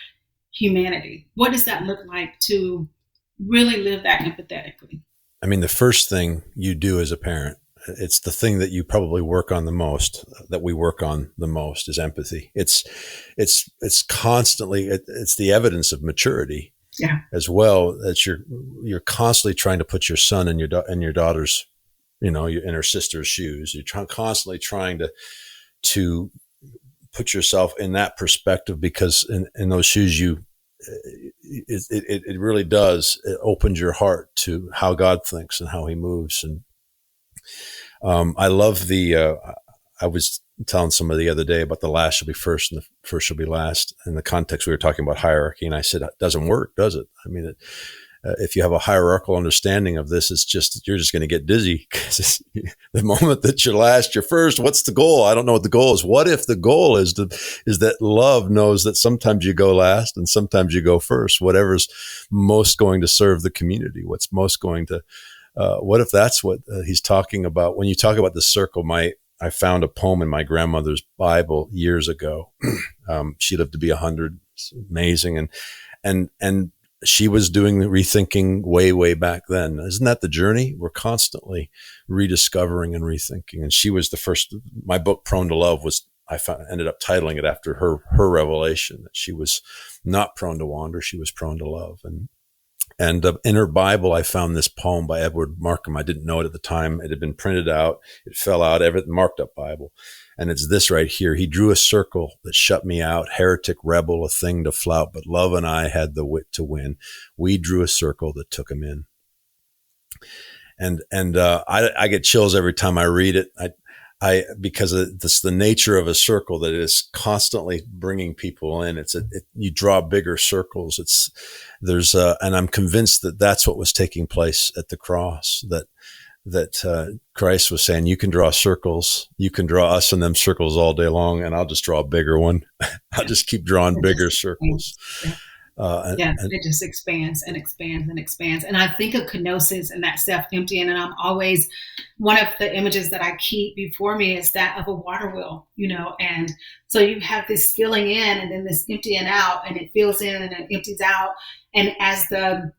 humanity? What does that look like to really live that empathetically? I mean, the first thing you do as a parent, it's the thing that you probably work on the most, that we work on the most, is empathy. It's constantly, it's the evidence of maturity. Yeah. As well, that you're constantly trying to put your son and your daughter's, you know, in her sister's shoes. You're constantly trying to put yourself in that perspective, because in those shoes, it really does. It opens your heart to how God thinks and how He moves. And I love I was telling somebody the other day about the last shall be first and the first shall be last. In the context, we were talking about hierarchy, and I said, it doesn't work, does it? I mean, if you have a hierarchical understanding of this, you're just going to get dizzy, because the moment that you're last, you're first. What's the goal? I don't know what the goal is. What if the goal is that love knows that sometimes you go last and sometimes you go first, whatever's most going to serve the community, what's most going to, what if that's what he's talking about? When you talk about the circle, I found a poem in my grandmother's Bible years ago. She lived to be 100. It's amazing. And she was doing the rethinking way back then. Isn't that the journey? We're constantly rediscovering and rethinking. And she was the first. My book, Prone to Love, ended up titling it after her revelation, that she was not prone to wander. She was prone to love. And in her Bible, I found this poem by Edward Markham. I didn't know it at the time. It had been printed out. It fell out, everything marked up Bible. And it's this right here. He drew a circle that shut me out, heretic, rebel, a thing to flout, but love and I had the wit to win. We drew a circle that took him in. And I get chills every time I read it. Because it's the nature of a circle, that it is constantly bringing people in. You draw bigger circles. And I'm convinced that that's what was taking place at the cross, that that Christ was saying, you can draw circles, you can draw us in them circles all day long, and I'll just draw a bigger one. I'll just keep drawing bigger circles. It just expands and expands and expands. And I think of kenosis and that self emptying. And I'm always, one of the images that I keep before me is that of a water wheel, and so you have this filling in and then this emptying out, and it fills in and it empties out. And as the,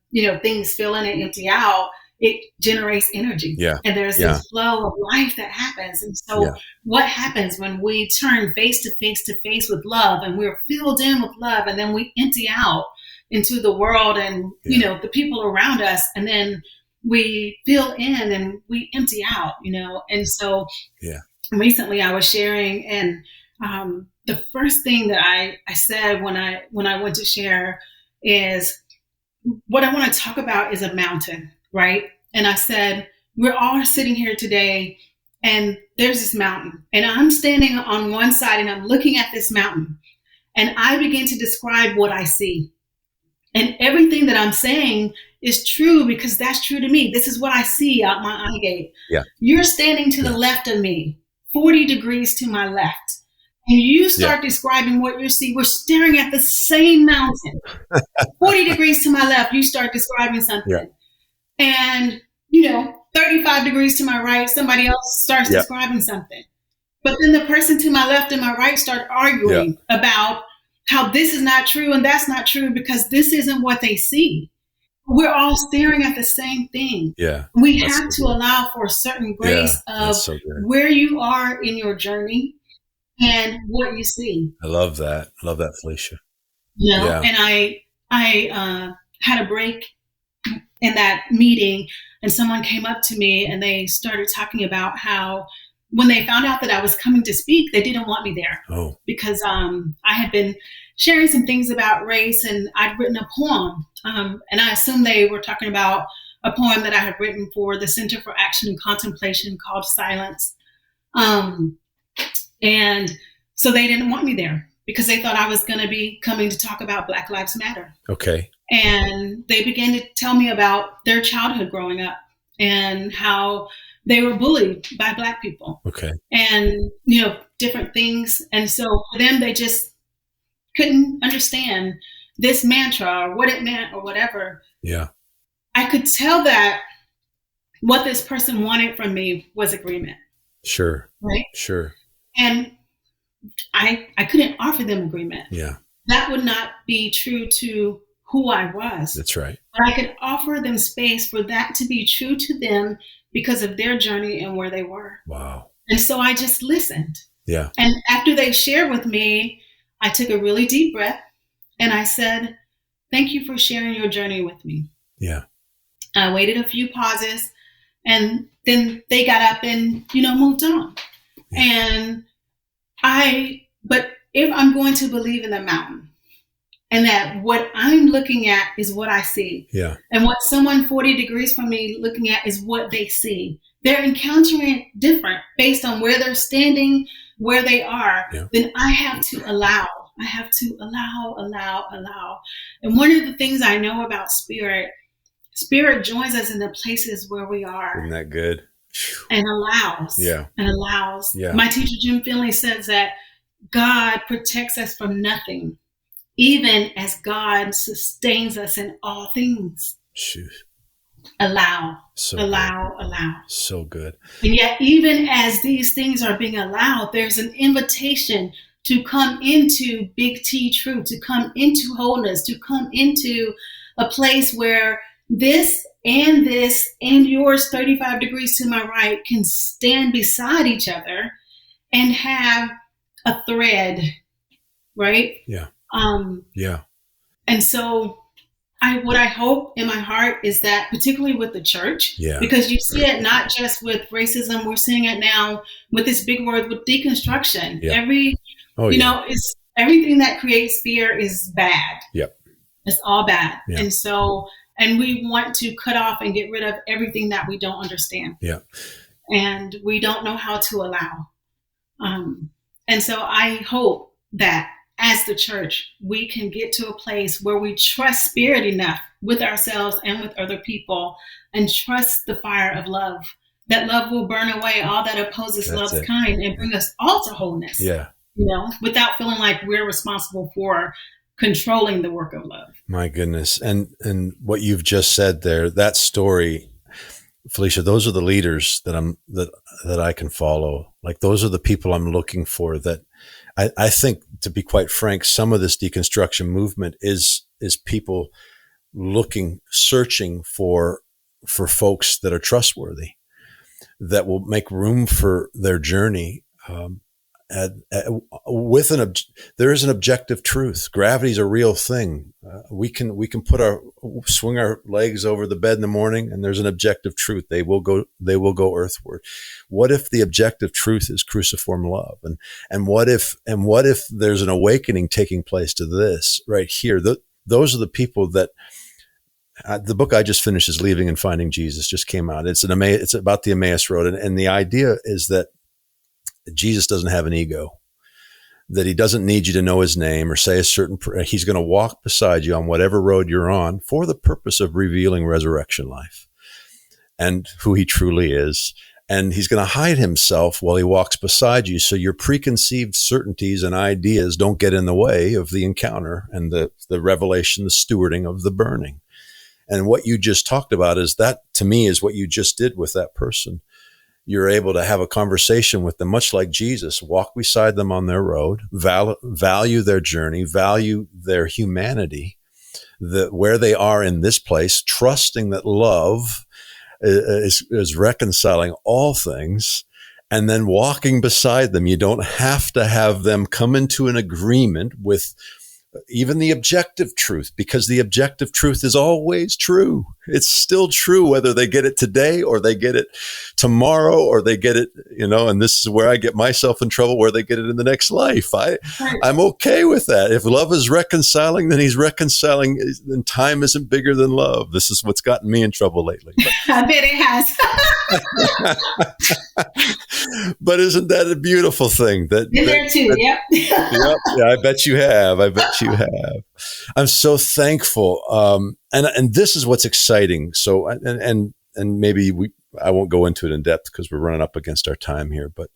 things fill in and empty out, it generates energy. Yeah. And there's this flow of life that happens. And so what happens when we turn face to face with love, and we're filled in with love, and then we empty out into the world and, the people around us, and then we fill in and we empty out, And so recently I was sharing, and the first thing that I said when I went to share is, what I want to talk about is a mountain, right? And I said, we're all sitting here today, and there's this mountain, and I'm standing on one side and I'm looking at this mountain, and I begin to describe what I see. And everything that I'm saying is true because that's true to me. This is what I see out my eye gate. Yeah. You're standing to the left of me, 40 degrees to my left. And you start describing what you see. We're staring at the same mountain. 40 degrees to my left, you start describing something. Yeah. And, 35 degrees to my right, somebody else starts describing something. But then the person to my left and my right start arguing about how this is not true and that's not true because this isn't what they see. We're all staring at the same thing. Yeah. We have to allow for a certain grace of where you are in your journey and what you see. I love that. I love that, Felicia. And I had a break in that meeting, and someone came up to me and they started talking about how when they found out that I was coming to speak, they didn't want me there. Oh. Because I had been sharing some things about race, and I'd written a poem. And I assumed they were talking about a poem that I had written for the Center for Action and Contemplation called Silence. And so they didn't want me there because they thought I was going to be coming to talk about Black Lives Matter. Okay. And they began to tell me about their childhood growing up and how they were bullied by Black people. Okay. And, different things. And so for them, they just couldn't understand this mantra or what it meant or whatever. Yeah. I could tell that what this person wanted from me was agreement. Sure. Right? Sure. And I couldn't offer them agreement. Yeah. That would not be true to who I was. That's right. But I could offer them space for that to be true to them because of their journey and where they were. Wow. And so I just listened. Yeah. And after they shared with me, I took a really deep breath and I said, thank you for sharing your journey with me. Yeah. I waited a few pauses, and then they got up and, moved on. Yeah. But if I'm going to believe in the mountain, and that what I'm looking at is what I see. Yeah. And what someone 40 degrees from me looking at is what they see. They're encountering it different based on where they're standing, where they are. Yeah. Then I have to allow. I have to allow. And one of the things I know about Spirit joins us in the places where we are. Isn't that good? And allows. Yeah. And allows. Yeah. My teacher, Jim Finley, says that God protects us from nothing, even as God sustains us in all things. Shoot. Allow. So allow. So good. And yet, even as these things are being allowed, there's an invitation to come into big T truth, to come into wholeness, to come into a place where this and yours 35 degrees to my right can stand beside each other and have a thread, right? Yeah. Yeah. And so what I hope in my heart is that, particularly with the church, because you see it not just with racism, we're seeing it now with this big word, with deconstruction. Yeah. It's everything that creates fear is bad. Yep. It's all bad. Yeah. And so, and we want to cut off and get rid of everything that we don't understand. Yeah. And we don't know how to allow. And so I hope that as the church, we can get to a place where we trust Spirit enough with ourselves and with other people, and trust the fire of love that love will burn away all that opposes That's love's it. kind and bring us all to wholeness. Yeah. Without feeling like we're responsible for controlling the work of love. My goodness. And what you've just said there, that story, Felicia, those are the leaders that I can follow. Like, those are the people I'm looking for. That I think, to be quite frank, some of this deconstruction movement is people searching for folks that are trustworthy, that will make room for their journey. There is an objective truth. Gravity is a real thing. We can swing our legs over the bed in the morning, and there's an objective truth. They will go earthward. What if the objective truth is cruciform love? And what if there's an awakening taking place to this right here? Those are the people that. The book I just finished is Leaving and Finding Jesus. Just came out. It's about the Emmaus Road, and the idea is that Jesus doesn't have an ego, that he doesn't need you to know his name or say a certain prayer. He's going to walk beside you on whatever road you're on for the purpose of revealing resurrection life and who he truly is. And he's going to hide himself while he walks beside you, so your preconceived certainties and ideas don't get in the way of the encounter and the revelation, the stewarding of the burning. And what you just talked about to me, is what you just did with that person. You're able to have a conversation with them, much like Jesus, walk beside them on their road, value their journey, value their humanity, where they are in this place, trusting that love is reconciling all things, and then walking beside them. You don't have to have them come into an agreement with even the objective truth, because the objective truth is always true. It's still true, whether they get it today or they get it tomorrow or they get it, and this is where I get myself in trouble, where they get it in the next life. I'm okay with that. If love is reconciling, then he's reconciling, and time isn't bigger than love. This is what's gotten me in trouble lately. I bet it has. But isn't that a beautiful thing? Been there too. Yep. Yep. Yeah, I bet you have. I'm so thankful. And this is what's exciting. So, and maybe I won't go into it in depth because we're running up against our time here, but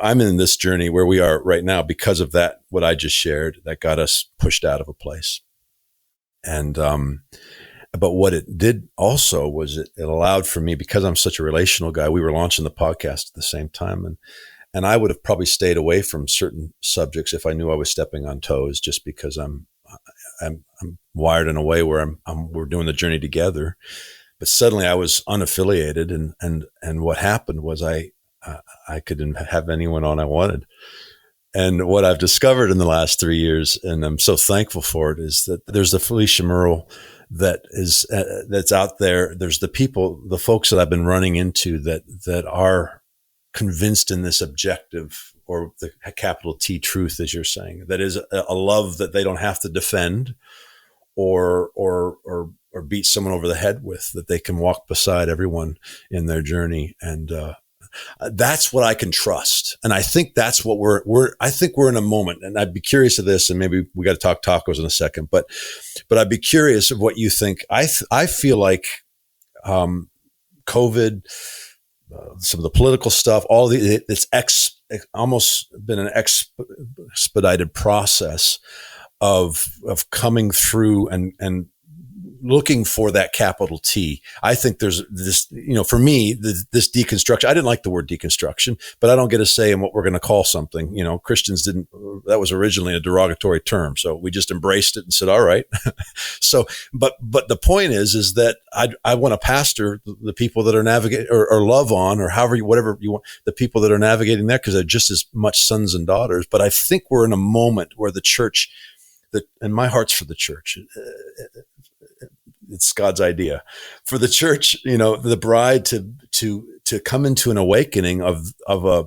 I'm in this journey where we are right now because of that, what I just shared, that got us pushed out of a place. And, but what it did also was it allowed for me, because I'm such a relational guy, we were launching the podcast at the same time. And I would have probably stayed away from certain subjects if I knew I was stepping on toes, just because I'm wired in a way where we're doing the journey together. But suddenly I was unaffiliated, and what happened was I couldn't have anyone on I wanted. And what I've discovered in the last 3 years, and I'm so thankful for it, is that there's the Felicia Murrell that's out there. There's the folks that I've been running into that are convinced in this objective, or the capital T truth, as you're saying, that is a love that they don't have to defend or beat someone over the head with, that they can walk beside everyone in their journey. And, that's what I can trust. And I think that's what I think we're in a moment, and I'd be curious of this, and maybe we got to talk tacos in a second, but I'd be curious of what you think. I feel like, COVID, some of the political stuff, it's almost been an expedited process of coming through and looking for that capital T. I think there's this, for me, this deconstruction, I didn't like the word deconstruction, but I don't get a say in what we're going to call something. Christians didn't, that was originally a derogatory term. So we just embraced it and said, all right. So, but the point is that I want to pastor the people that are navigating or love on, or whatever you want, the people that are navigating that, because they're just as much sons and daughters. But I think we're in a moment where the church, and my heart's for the church. It's God's idea for the church, the bride to come into an awakening of a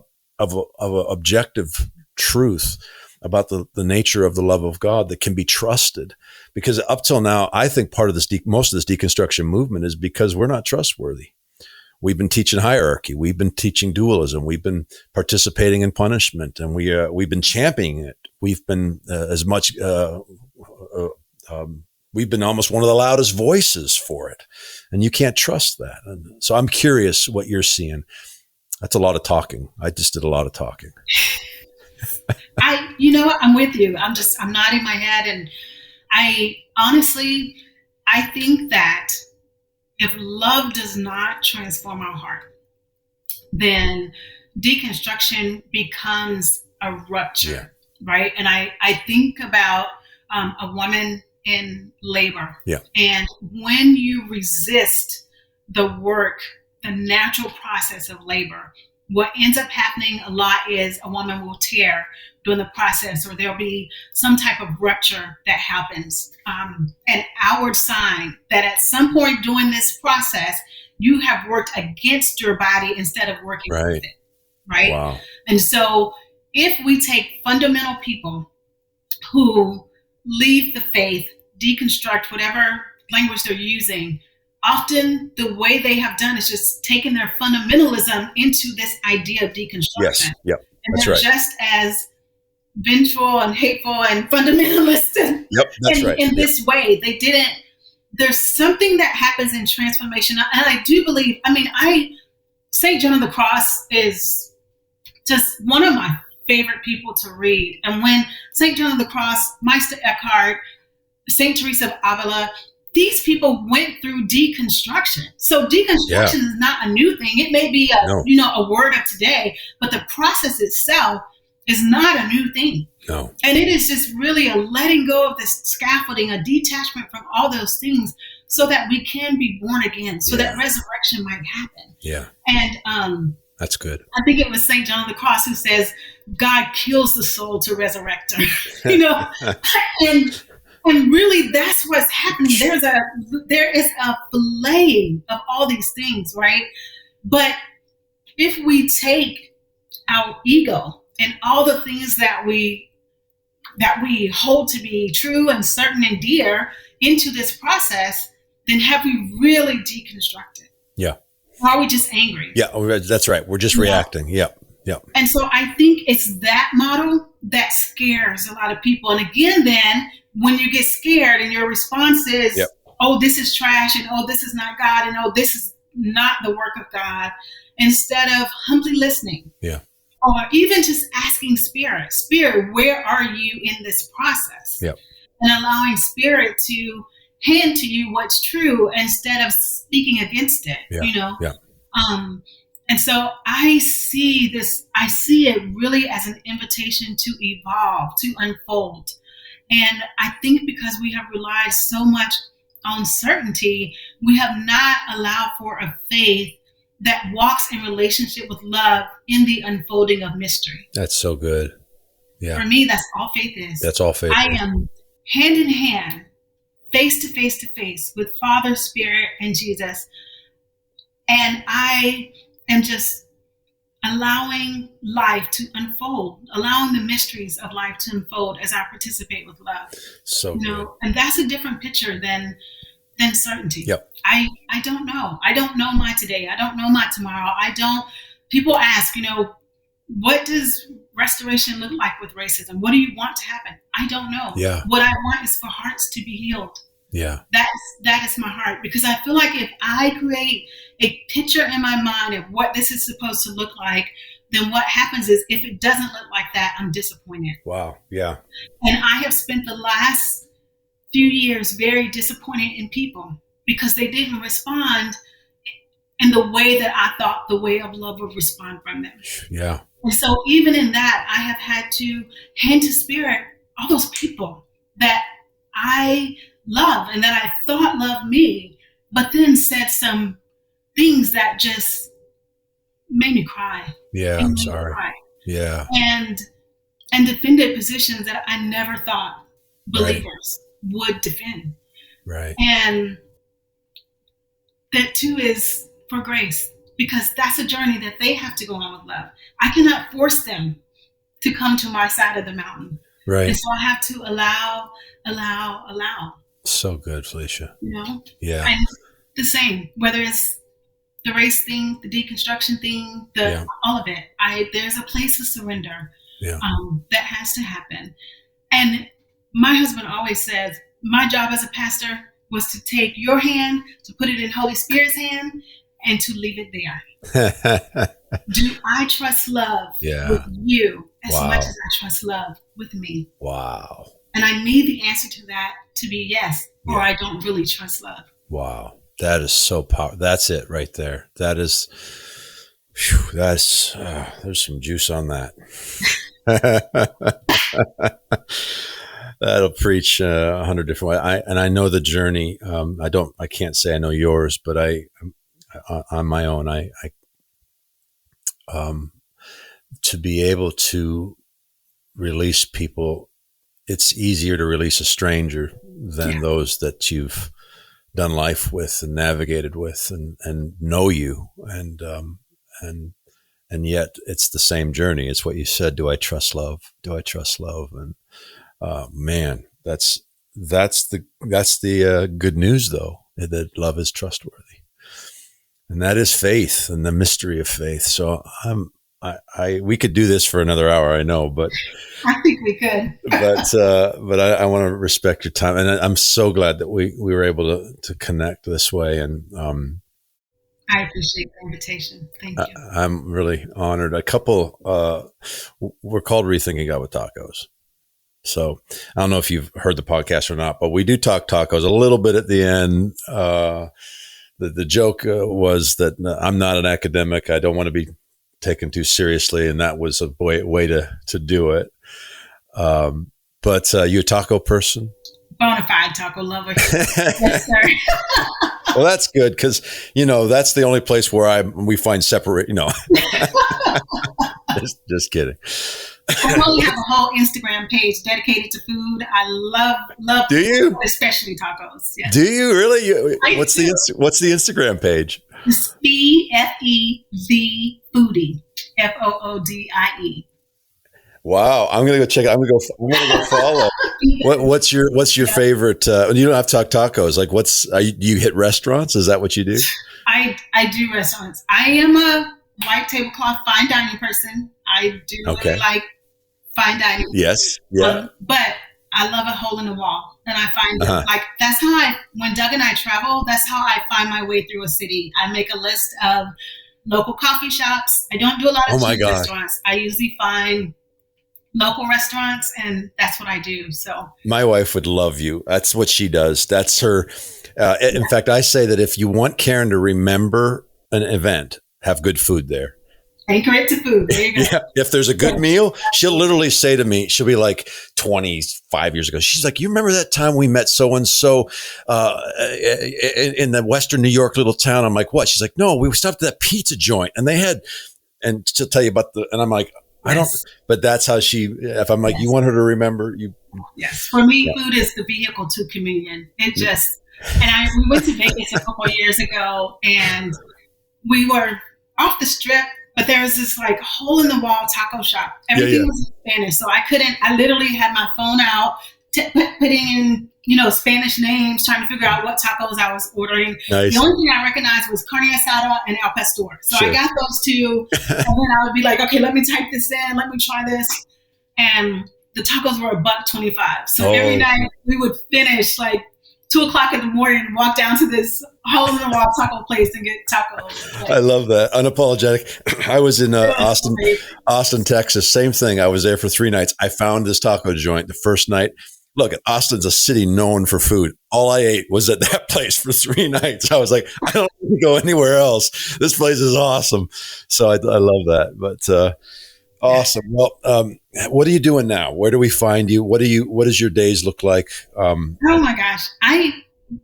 objective truth about the nature of the love of God that can be trusted. Because up till now, I think part of this, most of this deconstruction movement is because we're not trustworthy. We've been teaching hierarchy. We've been teaching dualism. We've been participating in punishment, and we've been championing it. We've been as much we've been almost one of the loudest voices for it, and you can't trust that. And so I'm curious what you're seeing. That's a lot of talking. I just did a lot of talking. I'm with you. I'm nodding my head, and I honestly, I think that if love does not transform our heart, then deconstruction becomes a rupture, right? And I think about a woman in labor. Yeah. And when you resist the work, the natural process of labor, what ends up happening a lot is a woman will tear during the process, or there'll be some type of rupture that happens. An outward sign that at some point during this process, you have worked against your body instead of working with it, right? Wow. And so if we take fundamental people who leave the faith, deconstruct whatever language they're using, often the way they have done is just taken their fundamentalism into this idea of deconstruction. Yes. Yep. And that's they're right. just as vengeful and hateful and fundamentalist in this way. They didn't, there's something that happens in transformation. And I do believe, St. John of the Cross is just one of my favorite people to read. And when St. John of the Cross, Meister Eckhart, St. Teresa of Avila, these people went through deconstruction. So deconstruction is not a new thing. It may be a word of today, but the process itself is not a new thing. No. And it is just really a letting go of this scaffolding, a detachment from all those things so that we can be born again, so that resurrection might happen. Yeah. And that's good. I think it was St. John of the Cross who says, God kills the soul to resurrect her. And really that's what's happening. There is a filleting of all these things, right? But if we take our ego and all the things that we hold to be true and certain and dear into this process, then have we really deconstructed? Yeah. Or are we just angry? Yeah, that's right. We're just reacting. Yep. And so I think it's that model that scares a lot of people. And again, then when you get scared and your response is, oh, this is trash, and oh, this is not God, and oh, this is not the work of God, instead of humbly listening. Yeah. Or even just asking Spirit, where are you in this process? Yep. And allowing Spirit to hand to you what's true instead of speaking against it, Yeah. And so I see it really as an invitation to evolve, to unfold. And I think because we have relied so much on certainty, we have not allowed for a faith that walks in relationship with love in the unfolding of mystery. That's so good. Yeah. For me, that's all faith is. That's all faith I is. am hand in hand, face to face with Father, Spirit, and Jesus. And I am just allowing life to unfold, allowing the mysteries of life to unfold as I participate with love. So good. And that's a different picture than certainty. Yep. I don't know. I don't know my today. I don't know my tomorrow. People ask, what does restoration look like with racism? What do you want to happen? I don't know. Yeah. What I want is for hearts to be healed. Yeah. That is my heart, because I feel like if I create a picture in my mind of what this is supposed to look like, then what happens is if it doesn't look like that, I'm disappointed. Wow. Yeah. And I have spent the last few years very disappointed in people because they didn't respond in the way that I thought the way of love would respond from them. Yeah. And so even in that, I have had to hand to Spirit all those people that I love and that I thought loved me, but then said some things that just made me cry. Yeah, I'm sorry. Yeah. And defended positions that I never thought believers would defend. Right. And that too is for grace, because that's a journey that they have to go on with love. I cannot force them to come to my side of the mountain. Right. And so I have to allow. So good, Felicia. Yeah. And the same, whether it's the race thing, the deconstruction thing, all of it. There's a place of surrender that has to happen. And my husband always says, my job as a pastor was to take your hand, to put it in Holy Spirit's hand, and to leave it there. Do I trust love with you as much as I trust love with me? Wow. And I need the answer to that to be yes, or I don't really trust love. Wow. That is so powerful. That's it right there. That is, there's some juice on that. That'll preach 100 different ways. I know the journey. I can't say I know yours, but on my own, to be able to release people, it's easier to release a stranger than those that you've done life with and navigated with and know you. And yet it's the same journey. It's what you said. Do I trust love? Do I trust love? And, man, that's the good news though, that love is trustworthy. And that is faith and the mystery of faith. So we could do this for another hour, I know, but I think we could. but I want to respect your time, and I'm so glad that we were able to connect this way. And I appreciate the invitation. Thank you. I'm really honored. A couple, we're called Rethinking God with Tacos. So I don't know if you've heard the podcast or not, but we do talk tacos a little bit at the end. The joke was that I'm not an academic. I don't want to be taken too seriously, and that was a way to do it. But you a taco person? Bonafide taco lover. Yes, sir. Well, that's good because that's the only place where we find separate. Just kidding. I only have a whole Instagram page dedicated to food. I love. Do you? Food, especially tacos? Yes. Do you really? What's the Instagram page? It's FEV Foodie. FOODIE. Wow, I'm gonna go check. I'm gonna go follow. What's your favorite? You don't have to talk tacos. Like, do you hit restaurants? Is that what you do? I do restaurants. I am a white tablecloth fine dining person. I do really like fine dining. Yes. Yeah. But I love a hole in the wall, and I find like that's how when Doug and I travel, that's how I find my way through a city. I make a list of local coffee shops. I don't do a lot of cheap restaurants. I usually find local restaurants, and that's what I do. So my wife would love you. That's what she does. That's her. In fact, I say that if you want Karen to remember an event, have good food there. Anchor it to food. There you go. Yeah. If there's a good meal, she'll literally say to me, she'll be like 25 years ago. She's like, you remember that time we met so-and-so in the Western New York little town? I'm like, what? She's like, no, we stopped at that pizza joint and they had, and she'll tell you about and I'm like, I don't, but that's how if I'm like, you want her to remember you. Yes. For me, food is the vehicle to communion. We went to Vegas a couple of years ago and we were off the strip, but there was this like hole in the wall taco shop. Everything was in Spanish. So I literally had my phone out, putting in, Spanish names, trying to figure out what tacos I was ordering. Nice. The only thing I recognized was carne asada and al pastor. So I got those two, and then I would be like, okay, let me type this in. Let me try this. And the tacos were $1.25. So every night we would finish like 2:00 in the morning and walk down to this hole in the wall taco place and get tacos. I love that. Unapologetic. I was in Austin, Texas. Same thing. I was there for 3 nights. I found this taco joint the first night. Look, Austin's a city known for food. All I ate was at that place for 3 nights. I was like, I don't need to go anywhere else. This place is awesome. So I love that. But awesome. Well, what are you doing now? Where do we find you? What does your days look like? Oh my gosh.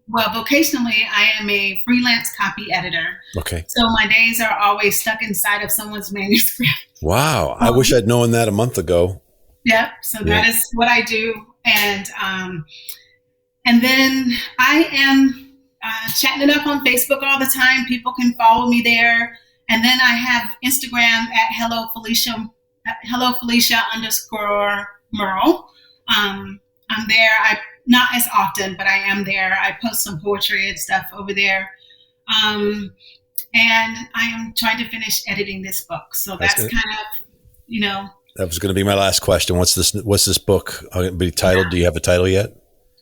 Vocationally, I am a freelance copy editor. Okay. So my days are always stuck inside of someone's manuscript. Wow. I wish I'd known that a month ago. Yep. So that is what I do. And then I am chatting it up on Facebook all the time. People can follow me there. And then I have Instagram at Hello Felicia _Murrell. I'm there. Not as often, but I am there. I post some poetry and stuff over there. And I am trying to finish editing this book. So that's kind of, That was going to be my last question. What's this book be titled? Do you have a title yet?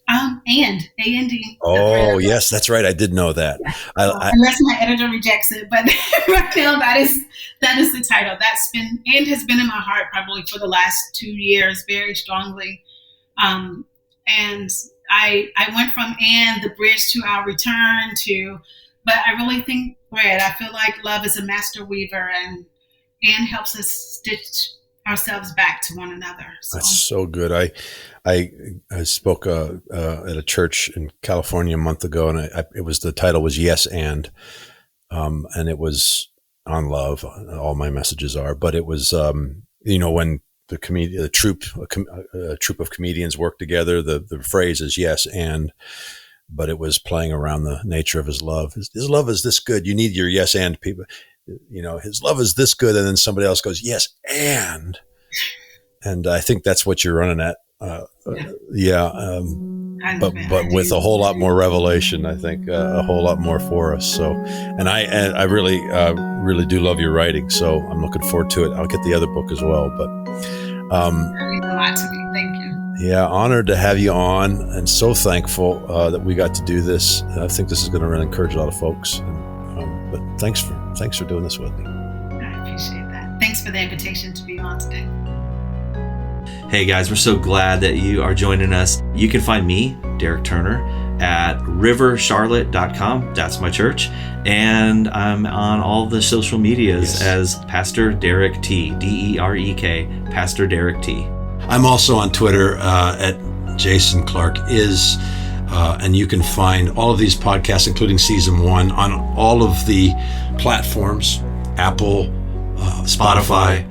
A-N-D. Oh, yes, that's right. I did know that. Yeah. Unless my editor rejects it, but right now that is the title. And has been in my heart probably for the last 2 years very strongly. And I went from "and" the bridge to "our return" but I really think thread. I feel like love is a master weaver, and helps us stitch ourselves back to one another. So. That's so good. I spoke at a church in California a month ago, and the title was "Yes and it was on love. All my messages are, but it was when a troupe of comedians work together, the phrase is "yes and," but it was playing around the nature of his love. His love is this good. You need your yes and people. His love is this good, and then somebody else goes yes and I think that's what you're running at. But with a whole lot more revelation, I think a whole lot more for us. So, and I really do love your writing. So I'm looking forward to it. I'll get the other book as well. But that means a lot to me. Thank you. Yeah, honored to have you on, and so thankful that we got to do this. I think this is going to really encourage a lot of folks. But thanks for doing this with me. I appreciate that. Thanks for the invitation to be on today. Hey guys, we're so glad that you are joining us. You can find me, Derek Turner, at rivercharlotte.com. That's my church. And I'm on all the social medias as Pastor Derek T, D-E-R-E-K, Pastor Derek T. I'm also on Twitter at Jason Clark is, and you can find all of these podcasts, including season 1, on all of the platforms, Apple, Spotify,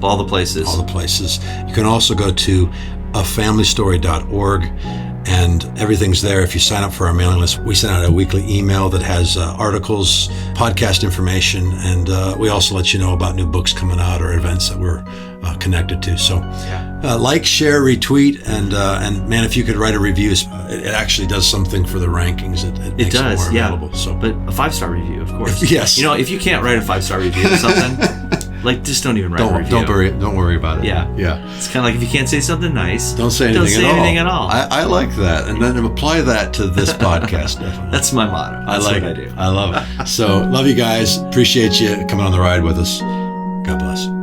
all the places. You can also go to afamilystory.org, and everything's there. If you sign up for our mailing list, we send out a weekly email that has articles, podcast information, and we also let you know about new books coming out or events that we're connected to. So like, share, retweet, and man, if you could write a review, it actually does something for the rankings. It makes it more available. So, but a 5-star review, of course. Yes. If you can't write a 5-star review or something, just don't even write a review. Don't worry about it. Yeah. It's kind of like if you can't say something nice, don't say anything at all. I like that, and then apply that to this podcast. Definitely. That's my motto. That's what I do. I love it. So love you guys. Appreciate you coming on the ride with us. God bless.